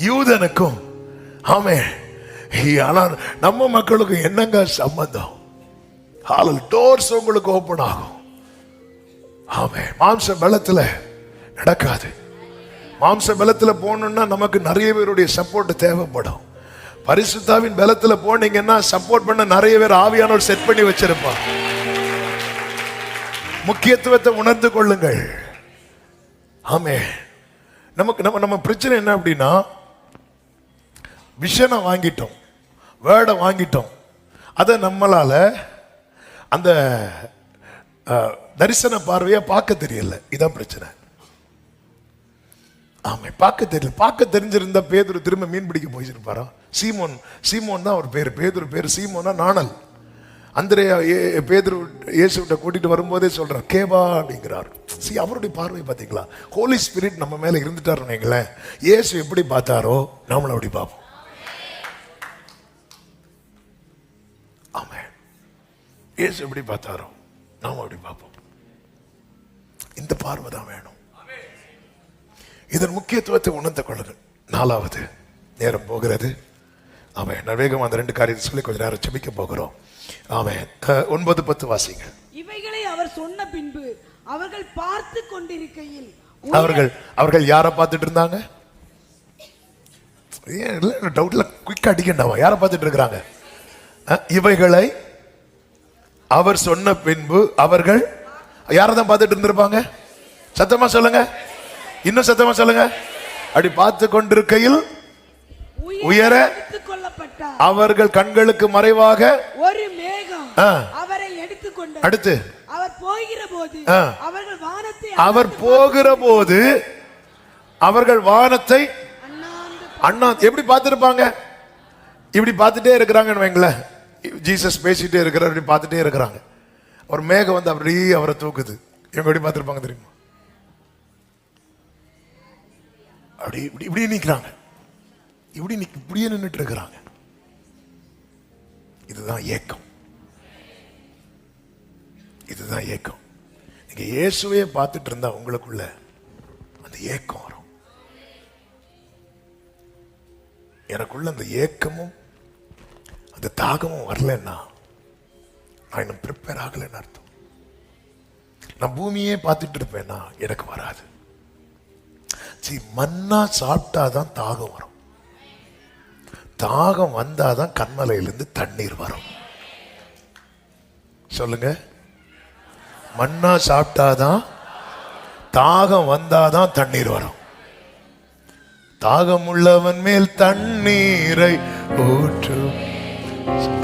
யூதனுக்கும் ஆமென், ஆனா நம்ம மக்களுக்கும் என்னங்க சம்பந்தம்? டோர்ஸ் உங்களுக்கு ஓபன் ஆகும். ஆமென். மாம்ச பலத்துல நடக்காது. மாம்ச பலத்துல போகணும்னா நமக்கு நிறைய பேருடைய சப்போர்ட் தேவைப்படும். பரிசுத்தாவின் பலத்துல போனீங்கன்னா சப்போர்ட் பண்ண நிறைய பேர் ஆவியானவர் செட் பண்ணி வச்சிருப்பான். முக்கியத்துவத்தை உணர்ந்து கொள்ளுங்கள். ஆமென். நம்ம பிரச்சனை என்ன அப்படின்னா, விஷனை வாங்கிட்டோம், வேர்டை வாங்கிட்டோம், அதை நம்மளால அந்த தரிசன பார்வையா பார்க்க தெரியல. இதான் பிரச்சனை. ஆமா, பார்க்க தெரியல. பார்க்க தெரிஞ்சிருந்தா பேதுரு திரும்ப மீன் பிடிக்க போயிருப்பாரா? சீமோன் தான் அவர் பேரு. பேதுரு பேரு சீமோனா நாணல். அந்திரேயா பேதுரு இயேசுவிட்ட கூட்டிட்டு வரும்போதே சொல்றார், கேவா அப்படிங்கிறார். அவருடைய பார்வை பார்த்தீங்களா? ஹோலி ஸ்பிரிட் நம்ம மேல இருந்துட்டாருன்னு இயேசு எப்படி பார்த்தாரோ நம்மள அப்படி பார்ப்போம். ஆமா, இயேசு எப்படி பார்த்தாரோ நாம அப்படி பார்ப்போம். இந்த பார்வை தான் வேணும். இதன் முக்கியத்துவத்தை உணர்ந்து கொள்ளுங்கள். 4வது, நேரம் போகிறது. ஆமா, நான் வேகம் அந்த 2 காரியத்தை சொல்லி கொஞ்ச நேரம் செபிக்க போகிறோம். ஆமென். 9-10 வாசிங்க. இவைகளை அவர் சொன்ன பின்பு அவர்கள் பார்த்து கொண்டிருக்கையில், அவர்கள் யாரை பார்த்துட்டு இருந்தாங்க? டவுட்ல குயிக்கா அடிக்கண்டாமா? யாரை பார்த்துட்டு இருக்கிறாங்க? இவைகளை அவர் சொன்ன பின்பு அவர்கள் யாரதான் பார்த்துட்டு இருந்திருப்பாங்க? சத்தமா சொல்லுங்க, இன்னும் சத்தமா சொல்லுங்க. அப்படி பார்த்து கொண்டிருக்கையில் உயர அவர்கள் கண்களுக்கு மறைவாக ஒரு மேகம் அவரை எடுத்துக்கொண்டு, அடுத்து அவர் போகிற போது அவர்கள் வானத்தை அண்ணா எப்படி பார்த்திருப்பாங்க? இப்படி பார்த்துட்டே இருக்கிறாங்கன்னு வைங்களேன். ஜீசஸ் பேசிட்டே இருக்கிறார், இப்படி பார்த்துட்டே இருக்கிறாங்க. ஒரு மேகம் வந்து அப்படியே அவரை தூக்குது. இவங்க எப்படி பார்த்திருப்பாங்க தெரியுமா? அப்படி இப்படி நிற்கிறாங்க, இப்படியே நின்றுட்டு இருக்கிறாங்க. இதுதான் ஏக்கம், இதுதான் ஏக்கம். நீங்க இயேசுவையே பார்த்துட்டு இருந்தா உங்களுக்குள்ள அந்த ஏக்கம் வரும். எனக்குள்ள அந்த ஏக்கமும் அந்த தாகமும் வரலன்னா நான் இன்னும் ப்ரிப்பேர் ஆகலைன்னு அர்த்தம். நான் பூமியே பார்த்துட்டு இருப்பேன்னா எனக்கு வராது. மன்னா சாப்பிட்டாதான் தாகம் வரும். தாகம் வந்தாதான் கண்மலையிலிருந்து தண்ணீர் வரும். சொல்லுங்க. மன்னா சாப்பிட்டாதான், தாகம் வந்தாதான் தண்ணீர் வரும். தாகம் உள்ளவன் மேல் தண்ணீரை ஊற்று.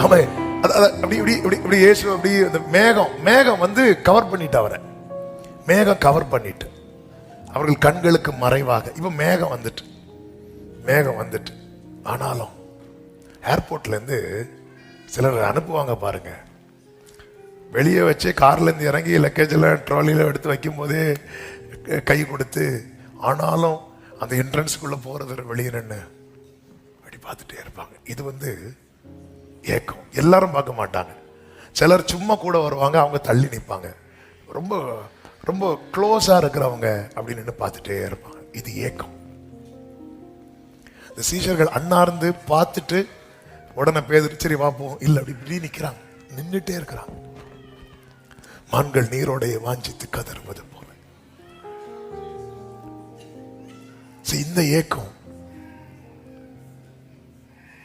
ஆமா, அப்படி இப்படி இப்படி இப்படி இயேசு அப்படி அந்த மேகம் வந்து கவர் பண்ணிட்டு, அவரை மேகம் கவர் பண்ணிட்டு, அவர்கள் கண்களுக்கு மறைவாக. இப்ப மேகம் வந்துட்டு ஆனாலும் ஏர்போர்ட்ல இருந்து சிலர் அனுப்புவாங்க பாருங்க, வெளியே வச்சு கார்ல இருந்து இறங்கி லக்கேஜில் ட்ராலியில் எடுத்து வைக்கும் போதே கை கொடுத்து, ஆனாலும் அந்த என்ட்ரன்ஸுக்குள்ள போறது வெளியே நின்று அப்படி பார்த்துட்டே இருப்பாங்க. இது வந்து ஏக்கம். எல்லாரும் பார்க்க மாட்டாங்க. சிலர் சும்மா கூட வருவாங்க, அவங்க தள்ளி நிற்பாங்க. ரொம்ப ரொம்ப க்ளோஸா இருக்கிறவங்க அப்படின்னு நின்று பார்த்துட்டே இருப்பாங்க. இது ஏக்கம். இந்த சீஷர்கள் அண்ணார்ந்து பார்த்துட்டு உடனே பேதுரு சரி பார்ப்போம் இல்லை அப்படி இப்படி நிற்கிறாங்க, நின்றுட்டே இருக்கிறாங்க. மான்கள் நீரோடைய வாஞ்சித்து கதறுவது போல. இந்த ஏக்கம்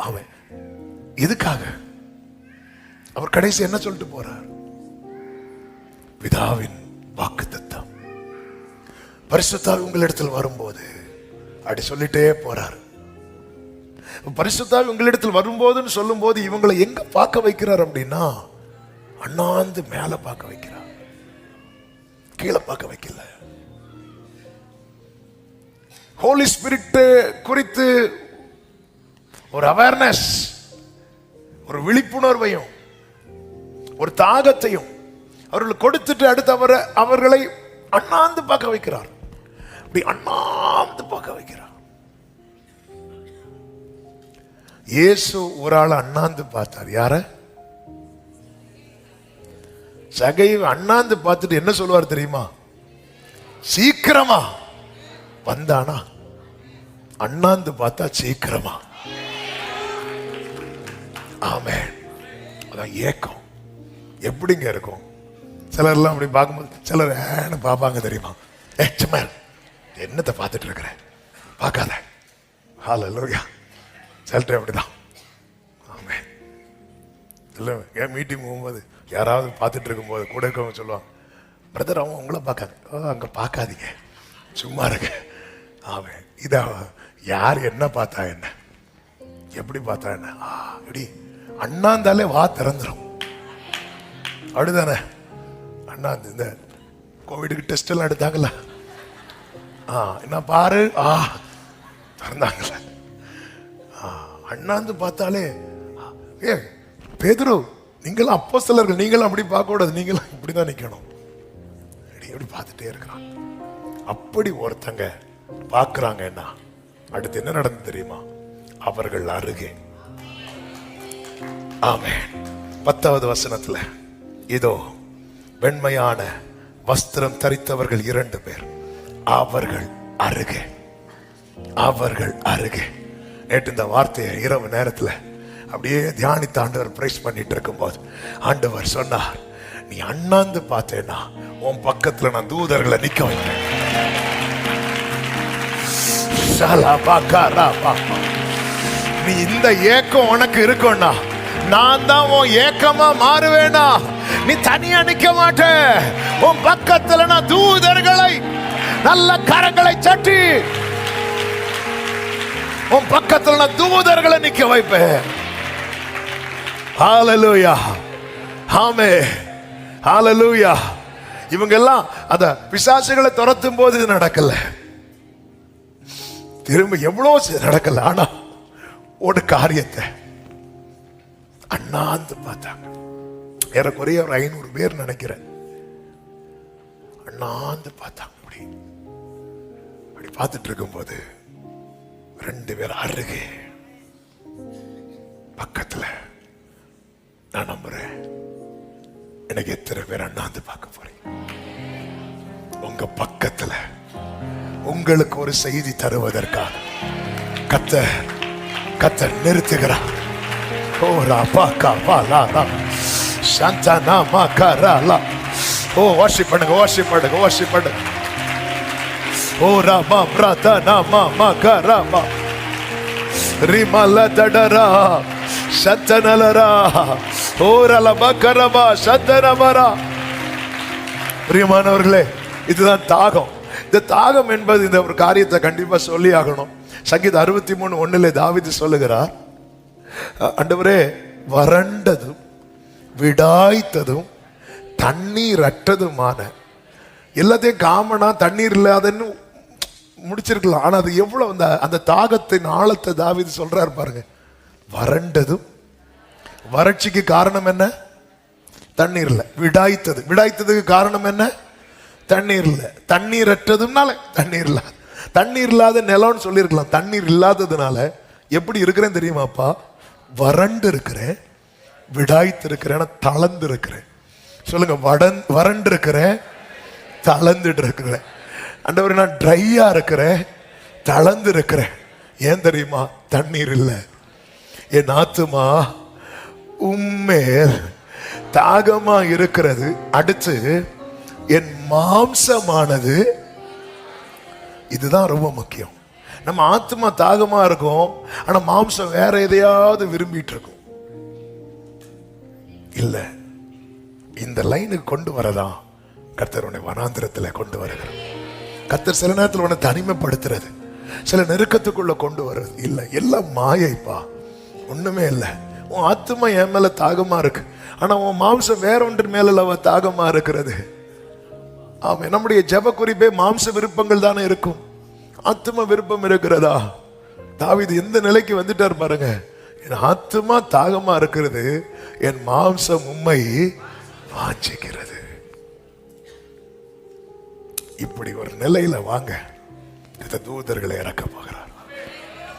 அவன் எதுக்காக? அவர் கடைசி என்ன சொல்லிட்டு போறார்? பிதாவின் வாக்குத்தத்தம் பரிசுத்த ஆவி உங்களிடத்தில் வரும்போது அப்படி சொல்லிட்டே போறார். பரிசுத்த ஆவி உங்களிடத்தில் வரும்போதுன்னு சொல்லும் போது இவங்களை எங்க பார்க்க வைக்கிறார் அப்படின்னா, அண்ணாந்து மேல பார்க்க வைக்கிறார், கீழே பார்க்க வைக்கல. ஹோலி ஸ்பிரிட் குறித்து ஒரு அவேர்னஸ், ஒரு விழிப்புணர்வையும் ஒரு தாகத்தையும் அவர்கள் கொடுத்துட்டு அடுத்து அவர்களை அண்ணாந்து பார்க்க வைக்கிறார். அப்படி அண்ணாந்து பார்க்க வைக்கிறார். இயேசு ஒரு ஆள் அண்ணாந்து பார்த்தார். யார? சகைவு அண்ணாந்து பார்த்துட்டு என்ன சொல்லுவார் தெரியுமா? சீக்கிரமா வந்தானா? அண்ணாந்து பார்த்தா சீக்கிரமா. ஆமென். அதான் ஏக்கம். எப்படிங்க இருக்கும்? சிலர்லாம் அப்படி பார்க்கும்போது சிலர் ஏன்னு பார்ப்பாங்க தெரியுமா? சும்மா என்னத்தை பார்த்துட்டு இருக்கிற, பார்க்காத. ஹல்லேலூயா. சிலர் அப்படிதான். ஆமென். இல்லை, ஏன் மீட்டிங் போகும்போது யாராவது பார்த்துட்டு இருக்கும்போது கூட இருக்கவங்க சொல்லுவாங்க, பிரதர் அவங்க உங்களை பார்க்காங்க. அங்கே பார்க்காதீங்க, சும்மா இருக்க. ஆமென். இதா யார் என்ன பார்த்தா என்ன, எப்படி பார்த்தா என்ன, இப்படி அண்ணாந்தாலே வா திறந்துடும். அப்படிதானே? அண்ணாந்து இந்த கோவிடுக்கு டெஸ்ட் எல்லாம் எடுத்தாங்கல்ல, என்ன பாரு திறந்தாங்கல்ல. அண்ணாந்து பார்த்தாலே, பேதுரு நீங்களும் அப்போஸ்தலர்கள், நீங்களும் அப்படி பார்க்க கூடாது, நீங்களும் இப்படிதான் நிக்கணும். எப்படி பார்த்துட்டே இருக்கிறான். அப்படி ஒருத்தங்க பார்க்கறாங்கன்னா அடுத்து என்ன நடந்து தெரியுமா? அவர்கள் அருகே. ஆமென். 10வது வசனத்துல, இதோ வெண்மையான வஸ்திரம் தரித்தவர்கள் 2 பேர் அவர்கள் அருகே. அவர்கள் அருகே. நேற்று இந்த வார்த்தையை இரவு நேரத்துல அப்படியே தியானித்த ஆண்டவர் பிரைஸ் பண்ணிட்டு இருக்கும் போது ஆண்டவர் சொன்னார், நீ அண்ணாந்து பார்த்தேன்னா உன் பக்கத்துல நான் தூதர்களை நிக்க வைப்பேன். நீ இந்த ஏக்கம் உனக்கு இருக்கும்னா நான் தான் உன் ஏக்கமா மாறுவேனா? நீ தனியா நிக்க மாட்ட. உன் பக்கத்துல நான் தூதர்களை, நல்ல கரங்களை சட்டி உன் பக்கத்துல நான் தூதர்களை நிக்க வைப்பேன். ஹல்லேலூயா. ஆமென். ஹல்லேலூயா. இவங்க எல்லாம் அத பிசாசுகளை துரத்தும் போது இது நடக்கல, திரும்ப எவ்வளவு நடக்கல. ஆனா ஒரு காரியத்தை அண்ணாந்து பார்த்தாங்க. ஏறக்குறைய ஒரு 500 பேர் நினைக்கிறேன். அண்ணாந்து பார்த்தாங்க. அப்படி பார்த்துட்டு இருக்கும் போது 2 பேர் அருகே பக்கத்துல. நான் நம்புறேன் எனக்கு எத்தனை பேர் அண்ணாந்து பார்க்க போறீங்க. உங்க பக்கத்துல உங்களுக்கு ஒரு செய்தி தருவதற்காக கத்த நிறுத்துகிறார். ஓ ராபாக்கா பாலா சந்தனா மாகராலா. ஓ வர்ஷிப் பண்ணுங்க, வர்ஷிப் பண்ணுங்க, வர்ஷிப் பண்ணுங்க. ஓ ராமா பிரதனா மாகராமா ரிமல தடரா சந்தனலரா ஓரலபா கரபா சத்தரபரா. பிரியமானவர்களே, இதுதான் தாகம். இந்த தாகம் என்பது இந்த ஒரு காரியத்தை கண்டிப்பா சொல்லி ஆகணும். சங்கீதம் 63:1 தாவீது சொல்லுகிறார், ஆண்டவரே வறண்டதும் விடாய்த்ததும் தண்ணீர் அற்றதுமான, எல்லாத்தையும் காமனா தண்ணீர் இல்லாதன்னு முடிச்சிருக்கலாம். ஆனா அது எவ்வளவு அந்த தாகத்தின் ஆழத்தை தாவீது சொல்றாரு பாருங்க. வறண்டதும், வறட்சிக்கு காரணம் என்ன? தண்ணீர் இல்லை. விடாய்த்ததுக்கு காரணம் என்ன? தண்ணீர் இல்லை. தண்ணீர் அற்றதுனால தண்ணீர் இல்லாத, தண்ணீர் இல்லாத நிலம்னு சொல்லியிருக்கலாம். தண்ணீர் இல்லாததுனால எப்படி இருக்கிறேன் தெரியுமாப்பா? வறண்டு இருக்கிறேன், விடாய்த்து இருக்கிறேன், தளர்ந்து இருக்கிறேன். சொல்லுங்க, வறண்டு இருக்கிறேன், தளர்ந்துட்டு இருக்கிறேன். ஆண்டவரே நான் ட்ரையா இருக்கிறேன், தளர்ந்து இருக்கிறேன். ஏன் தெரியுமா? தண்ணீர் இல்லை. என் ஆத்துமா உம்மேல் தாகமா இருக்கிறது. அடுத்து என் மாம்சமானது, இதுதான் ரொம்ப முக்கியம். நம்ம ஆத்மா தாகமா இருக்கும், ஆனா மாம்சம் வேற எதையாவது விரும்பிட்டு இருக்கும். இல்ல, இந்த லைனுக்கு கொண்டு வரதான் கர்த்தர் உன்னை வனாந்திரத்துல கொண்டு வருகிறார். கர்த்தர் சில நேரத்தில் உன்னை தனிமைப்படுத்துறது, சில நெருக்கத்துக்குள்ள கொண்டு வர்றது இல்ல. எல்லாம் மாயைப்பா, ஒண்ணுமே இல்லை. உன் ஆத்மா என் மேல தாகமா இருக்கு, ஆனா உன் மாம்சம் வேற ஒன்று மேல தாகமா இருக்கிறது. ஆமா, நம்முடைய ஜெப குறிப்பே மாம்ச விருப்பங்கள் தானே இருக்கும். ஆத்மா விருப்பம் இருக்கிறதா? தாவீது எந்த நிலைக்கு வந்துட்டார் பாருங்க. என் ஆத்மா தாகமா இருக்கிறது, என் மாம்சம் உம்மை வாஞ்சிக்கிறது. இப்படி ஒரு நிலையில வாங்க, இந்த தூதர்களை இறக்க போகிறார்.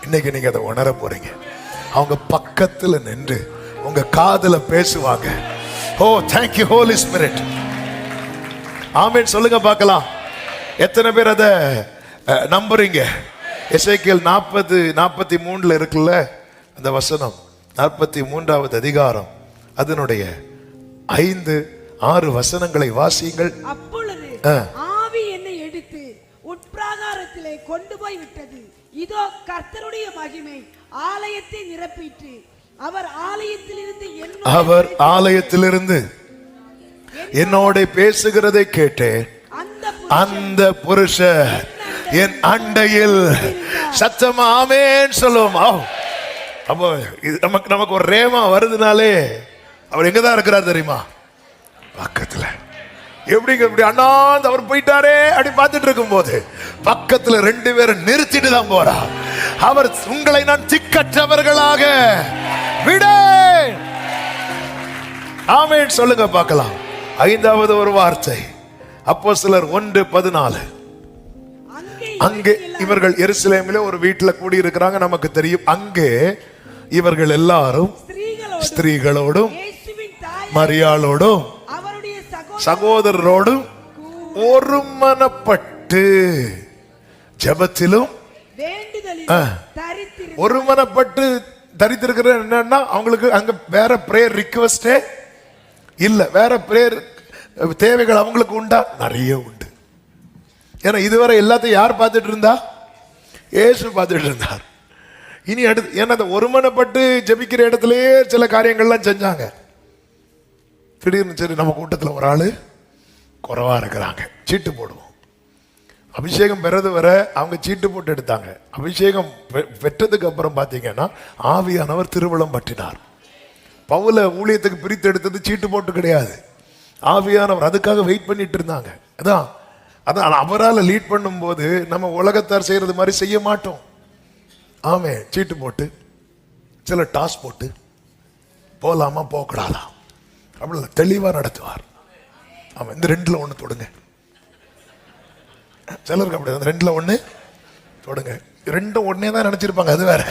இன்னைக்கு நீங்க அதை உணர போறீங்க. அவங்க பக்கத்துல நின்று உங்க காதுல பேசுவாங்க. Oh thank you holy spirit. Amen சொல்லுங்க பார்க்கலாம். எத்தனை பேர் அதை நம்புறீங்க? எசேக்கியேல் 40:43 இருக்குல்ல அந்த வசனம், 43வது அதிகாரம், அதனுடைய 5-6 வசனங்களை வாசியுங்கள். அப்பொழுது ஆவி என்னை எடுத்து உட்பிராகாரத்திலே கொண்டு போய் விட்டது. இதோ கர்த்தருடைய மகிமை ஆலயத்தை நிரப்பிற்று. அவர் ஆலயத்திலிருந்து என்னோட பேசுகிறதை கேட்டேன். அந்த புருஷர் என் அண்டையில் சத்தமா ஆமென் சொல்லுவோம். அப்போ நமக்கு ஒரு ரேமா வருதுனாலே அவர் எங்கதான் இருக்கிறார் தெரியுமா? பக்கத்துல. எப்படி அண்ணாந்து அவர் போயிட்டாரே அப்படி பார்த்துட்டு இருக்கும் போது பக்கத்துல 2 பேரும் நிறுத்திட்டு தான் போறா. அவர் உங்களை நான் திக்கற்றவர்களாக விடேன். ஆமென் சொல்லுங்க பார்க்கலாம். 5வது ஒரு வார்த்தை, அப்போஸ்தலர் 1:14. அங்கே இவர்கள் எருசலேமிலே ஒரு வீட்டுல கூடி இருக்கிறாங்க, நமக்கு தெரியும். அங்கே இவர்கள் எல்லாரும் ஸ்திரீகளோடும் மரியாளோடும் சகோதரரோடும் ஒருமனப்பட்டு ஜெபத்திலும் ஒருமனப்பட்டு தரித்திருக்கிற. என்னன்னா அவங்களுக்கு அங்க வேற பிரேயர் ரிக்வெஸ்டே இல்ல. வேற பிரேயர் தேவைகள் அவங்களுக்கு உண்டா? நிறைய உண்டு. ஏன்னா இதுவரை எல்லாத்தையும் யார் பார்த்துட்டு இருந்தா? இயேசு பார்த்துட்டு இருந்தார். இனி அடுத்து, ஏன்னா அந்த ஒருமனப்பட்டு ஜெபிக்கிற இடத்துலயே சில காரியங்கள்லாம் செஞ்சாங்க. திடீர்னு சரி நம்ம கூட்டத்தில் ஒரு ஆளு குறைவா இருக்கிறாங்க, சீட்டு போடுவோம். அபிஷேகம் பெறது வர அவங்க சீட்டு போட்டு எடுத்தாங்க. அபிஷேகம் பெற்றதுக்கு அப்புறம் பார்த்தீங்கன்னா ஆவியானவர் திருவளம் பற்றினார். பவுல ஊழியத்துக்கு பிரித்து எடுத்தது சீட்டு போட்டு கிடையாது, ஆவியானவர். அதுக்காக வெயிட் பண்ணிட்டு இருந்தாங்க. அதான் அவரால் லீட் பண்ணும்போது நம்ம உலகத்தார் செய்யறது மாதிரி செய்ய மாட்டோம். ஆமே, சீட்டு போட்டு சில டாஸ் போட்டு போலாமா போகக்கூடாதா அப்படி தெளிவா நடத்துவார். ஆமா, இந்த 2ல் 1 தொடுங்க. சிலருக்கு அப்படி 2ல் 1 தொடுங்க. 2ம் ஒன்னே தான் நினைச்சிருப்பாங்க, அது வேற.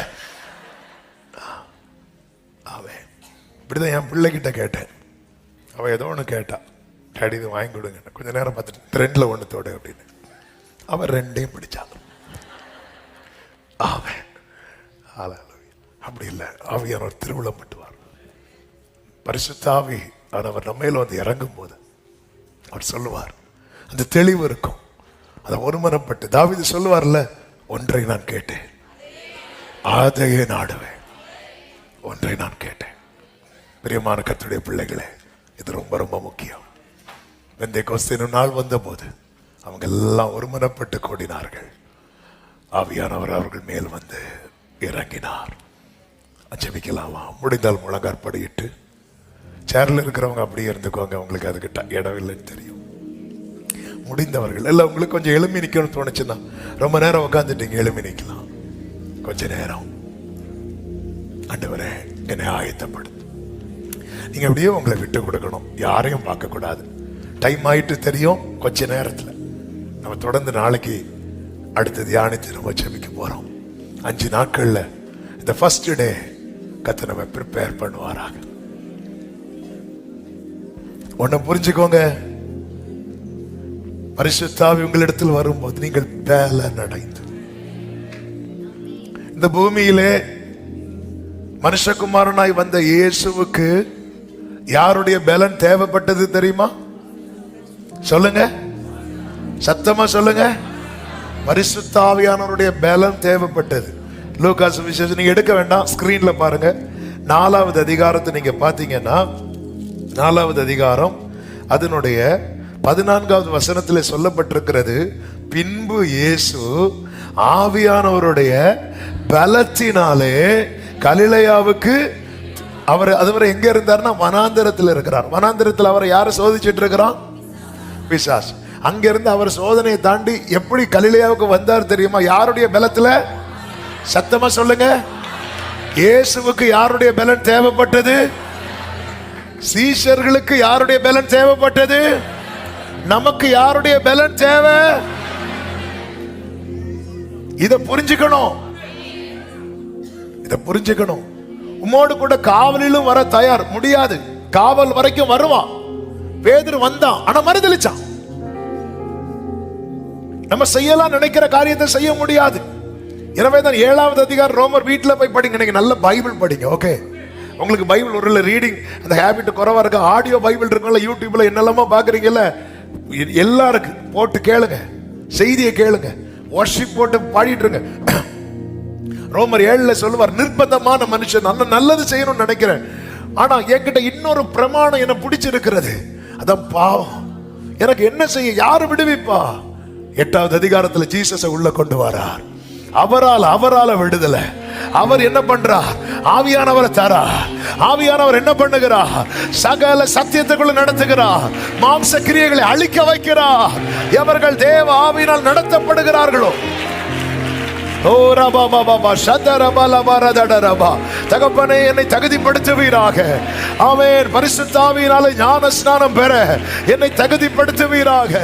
அவன் இப்படிதான் என் பிள்ளைகிட்ட கேட்டேன். அவ ஏதோ ஒன்று கேட்டா, டேடி இது வாங்கி கொடுங்க. கொஞ்ச நேரம் பார்த்துட்டு 2ல் 1 தொடு அப்படின்னு. அவன் 2ஐயும் பிடிச்சான். அவன் அப்படி இல்லை, ஆவியானவர் திருவிழம் பட்டுவார். பரிசுத்த ஆவி அவர் நம்மையில வந்து இறங்கும் போது அவர் சொல்லுவார், அந்த தெளிவு இருக்கும். அதை ஒருமனப்பட்டு தாவீது சொல்லுவார்ல, ஒன்றை நான் கேட்டேன் அதையே நாடுவேன். ஒன்றை நான் கேட்டேன் பிரியமான கர்த்தருடைய பிள்ளைகளே, இது ரொம்ப ரொம்ப முக்கியம். பெந்தேகோஸ்து நாள் வந்தபோது அவங்க எல்லாம் ஒருமனப்பட்டு கூடினார்கள். ஆவியானவர் அவர்கள் மேல் வந்து இறங்கினார். ஜெபிக்கலாமா? முடிந்தால் முழங்காற்படியிட்டு சேர்ல இருக்கிறவங்க அப்படியே இருந்துக்குவாங்க. அவங்களுக்கு அதுக்கு இடம் இல்லைன்னு தெரியும். முடிந்தவர்கள் எல்லாம் உங்களுக்கு கொஞ்சம் எழுப்பி நிக்கணும்னு தோணுச்சுன்னா ரொம்ப நேரம் உட்காந்துட்டீங்க, எழுப்பி நிக்கலாம். கொஞ்ச நேரம் ஆண்டவரே என்னை ஆயத்தப்படுத்து. நீங்க அப்படியே உங்களை விட்டு கொடுக்கணும், யாரையும் பார்க்க கூடாது. டைம் ஆயிட்டு தெரியும். கொஞ்ச நேரத்துல நம்ம தொடர்ந்து நாளைக்கு அடுத்த தியானத்தை நம்ம ஜெபிக்க போறோம். 5 நாட்கள்ல இந்த ஃபர்ஸ்ட் டே கர்த்தர் நம்ம ப்ரிப்பேர் பண்ணுவாராக. ஒன்ன புரிஞ்சுக்கோங்க, பரிசுத்த ஆவி உங்களிடத்தில் வரும்போது நீங்கள் பலன் அடைந்து இந்த பூமியிலே மனுஷகுமாரனாய் வந்த இயேசுவுக்கு யாருடைய பலன் தேவைப்பட்டது தெரியுமா? சொல்லுங்க, சத்தமா சொல்லுங்க. பரிசுத்த ஆவியானவருடைய பலன் தேவைப்பட்டது. லூக்கா சுவிசேஷம் நீங்க எடுக்க வேண்டாம், ஸ்கிரீன்ல பாருங்க. 4வது அதிகாரத்தை நீங்க பாத்தீங்கன்னா 4வது அதிகாரம் அதனுடைய 14வது வசனத்தில் சொல்லப்பட்டிருக்கிறது, பின்பு இயேசு ஆவியானவருடைய பலத்தினாலே கலிலேயாவுக்கு அவர் அதுவரை எங்க இருந்தார்னா வனாந்தரத்தில் இருக்கிறார். வனாந்தரத்தில் அவரை யாரை சோதிச்சுட்டு இருக்கிறான்? பிசாசு. அங்கிருந்து அவர் சோதனையை தாண்டி எப்படி கலிலேயாவுக்கு வந்தார் தெரியுமா? யாருடைய பலத்துல? சத்தமா சொல்லுங்க. இயேசுவுக்கு யாருடைய பலன் தேவைப்பட்டது? சீஷர்களுக்கு யாருடைய பலன் தேவைப்பட்டது? நமக்கு யாருடைய பலன் தேவை? இத புரிஞ்சுக்கணும், இத புரிஞ்சுக்கணும். உம்மோடு கூட காவலிலும் வர தயார். முடியாது, காவல் வரைக்கும் வருவான். பேதுரு வந்தான், ஆனா மறுதலிச்சான். நம்ம செய்யலாம் நினைக்கிற காரியத்தை செய்ய முடியாது. எனவேதான் 7வது அதிகாரம் ரோமர் வீட்டில் போய் படிங்க. நீங்க நல்ல பைபிள் படிங்க. ஓகே, உங்களுக்கு பைபிள் ஒரு ரீடிங் அந்த ஹேபிட் குறைவா இருக்கு. ஆடியோ பைபிள் இருக்குல்ல, யூடியூப்ல என்னெல்லாமோ பாக்குறீங்கல்ல, எல்லாம் இருக்கு, போட்டு கேளுங்க, செய்தியை கேளுங்க, வர்ஷிப் போட்டு பாடிட்டு இருங்க. ரோமர் 7ல சொல்லுவார், நிர்பந்தமான மனுஷன் நல்லது செய்யணும்னு நினைக்கிறேன், ஆனா என்கிட்ட இன்னொரு பிரமாணம் என்ன பிடிச்சிருக்கிறது, அதான் பாவம். எனக்கு என்ன செய்ய, யாரு விடுவிப்பா? 8வது அதிகாரத்துல ஜீசஸை உள்ள கொண்டு வரார். அவரால விடுதலை. அவர் என்ன பண்றார்? ஆவியானவரை தரார். ஆவியானவர் என்ன பண்ணுகிறார்? சகல சத்தியத்துக்குள்ள நடத்துகிறார். மாம்ச கிரியைகளை அழிக்க வைக்கிறார். எவர்கள் தேவ ஆவியினால் நடத்தப்படுகிறார்களோ. தகப்பனே, என்னை தகுதிப்படுத்துவீராக. ஆமென். பரிசுத்த ஆவியினாலே ஞான ஸ்நானம் பெற என்னை தகுதிப்படுத்துவீராக.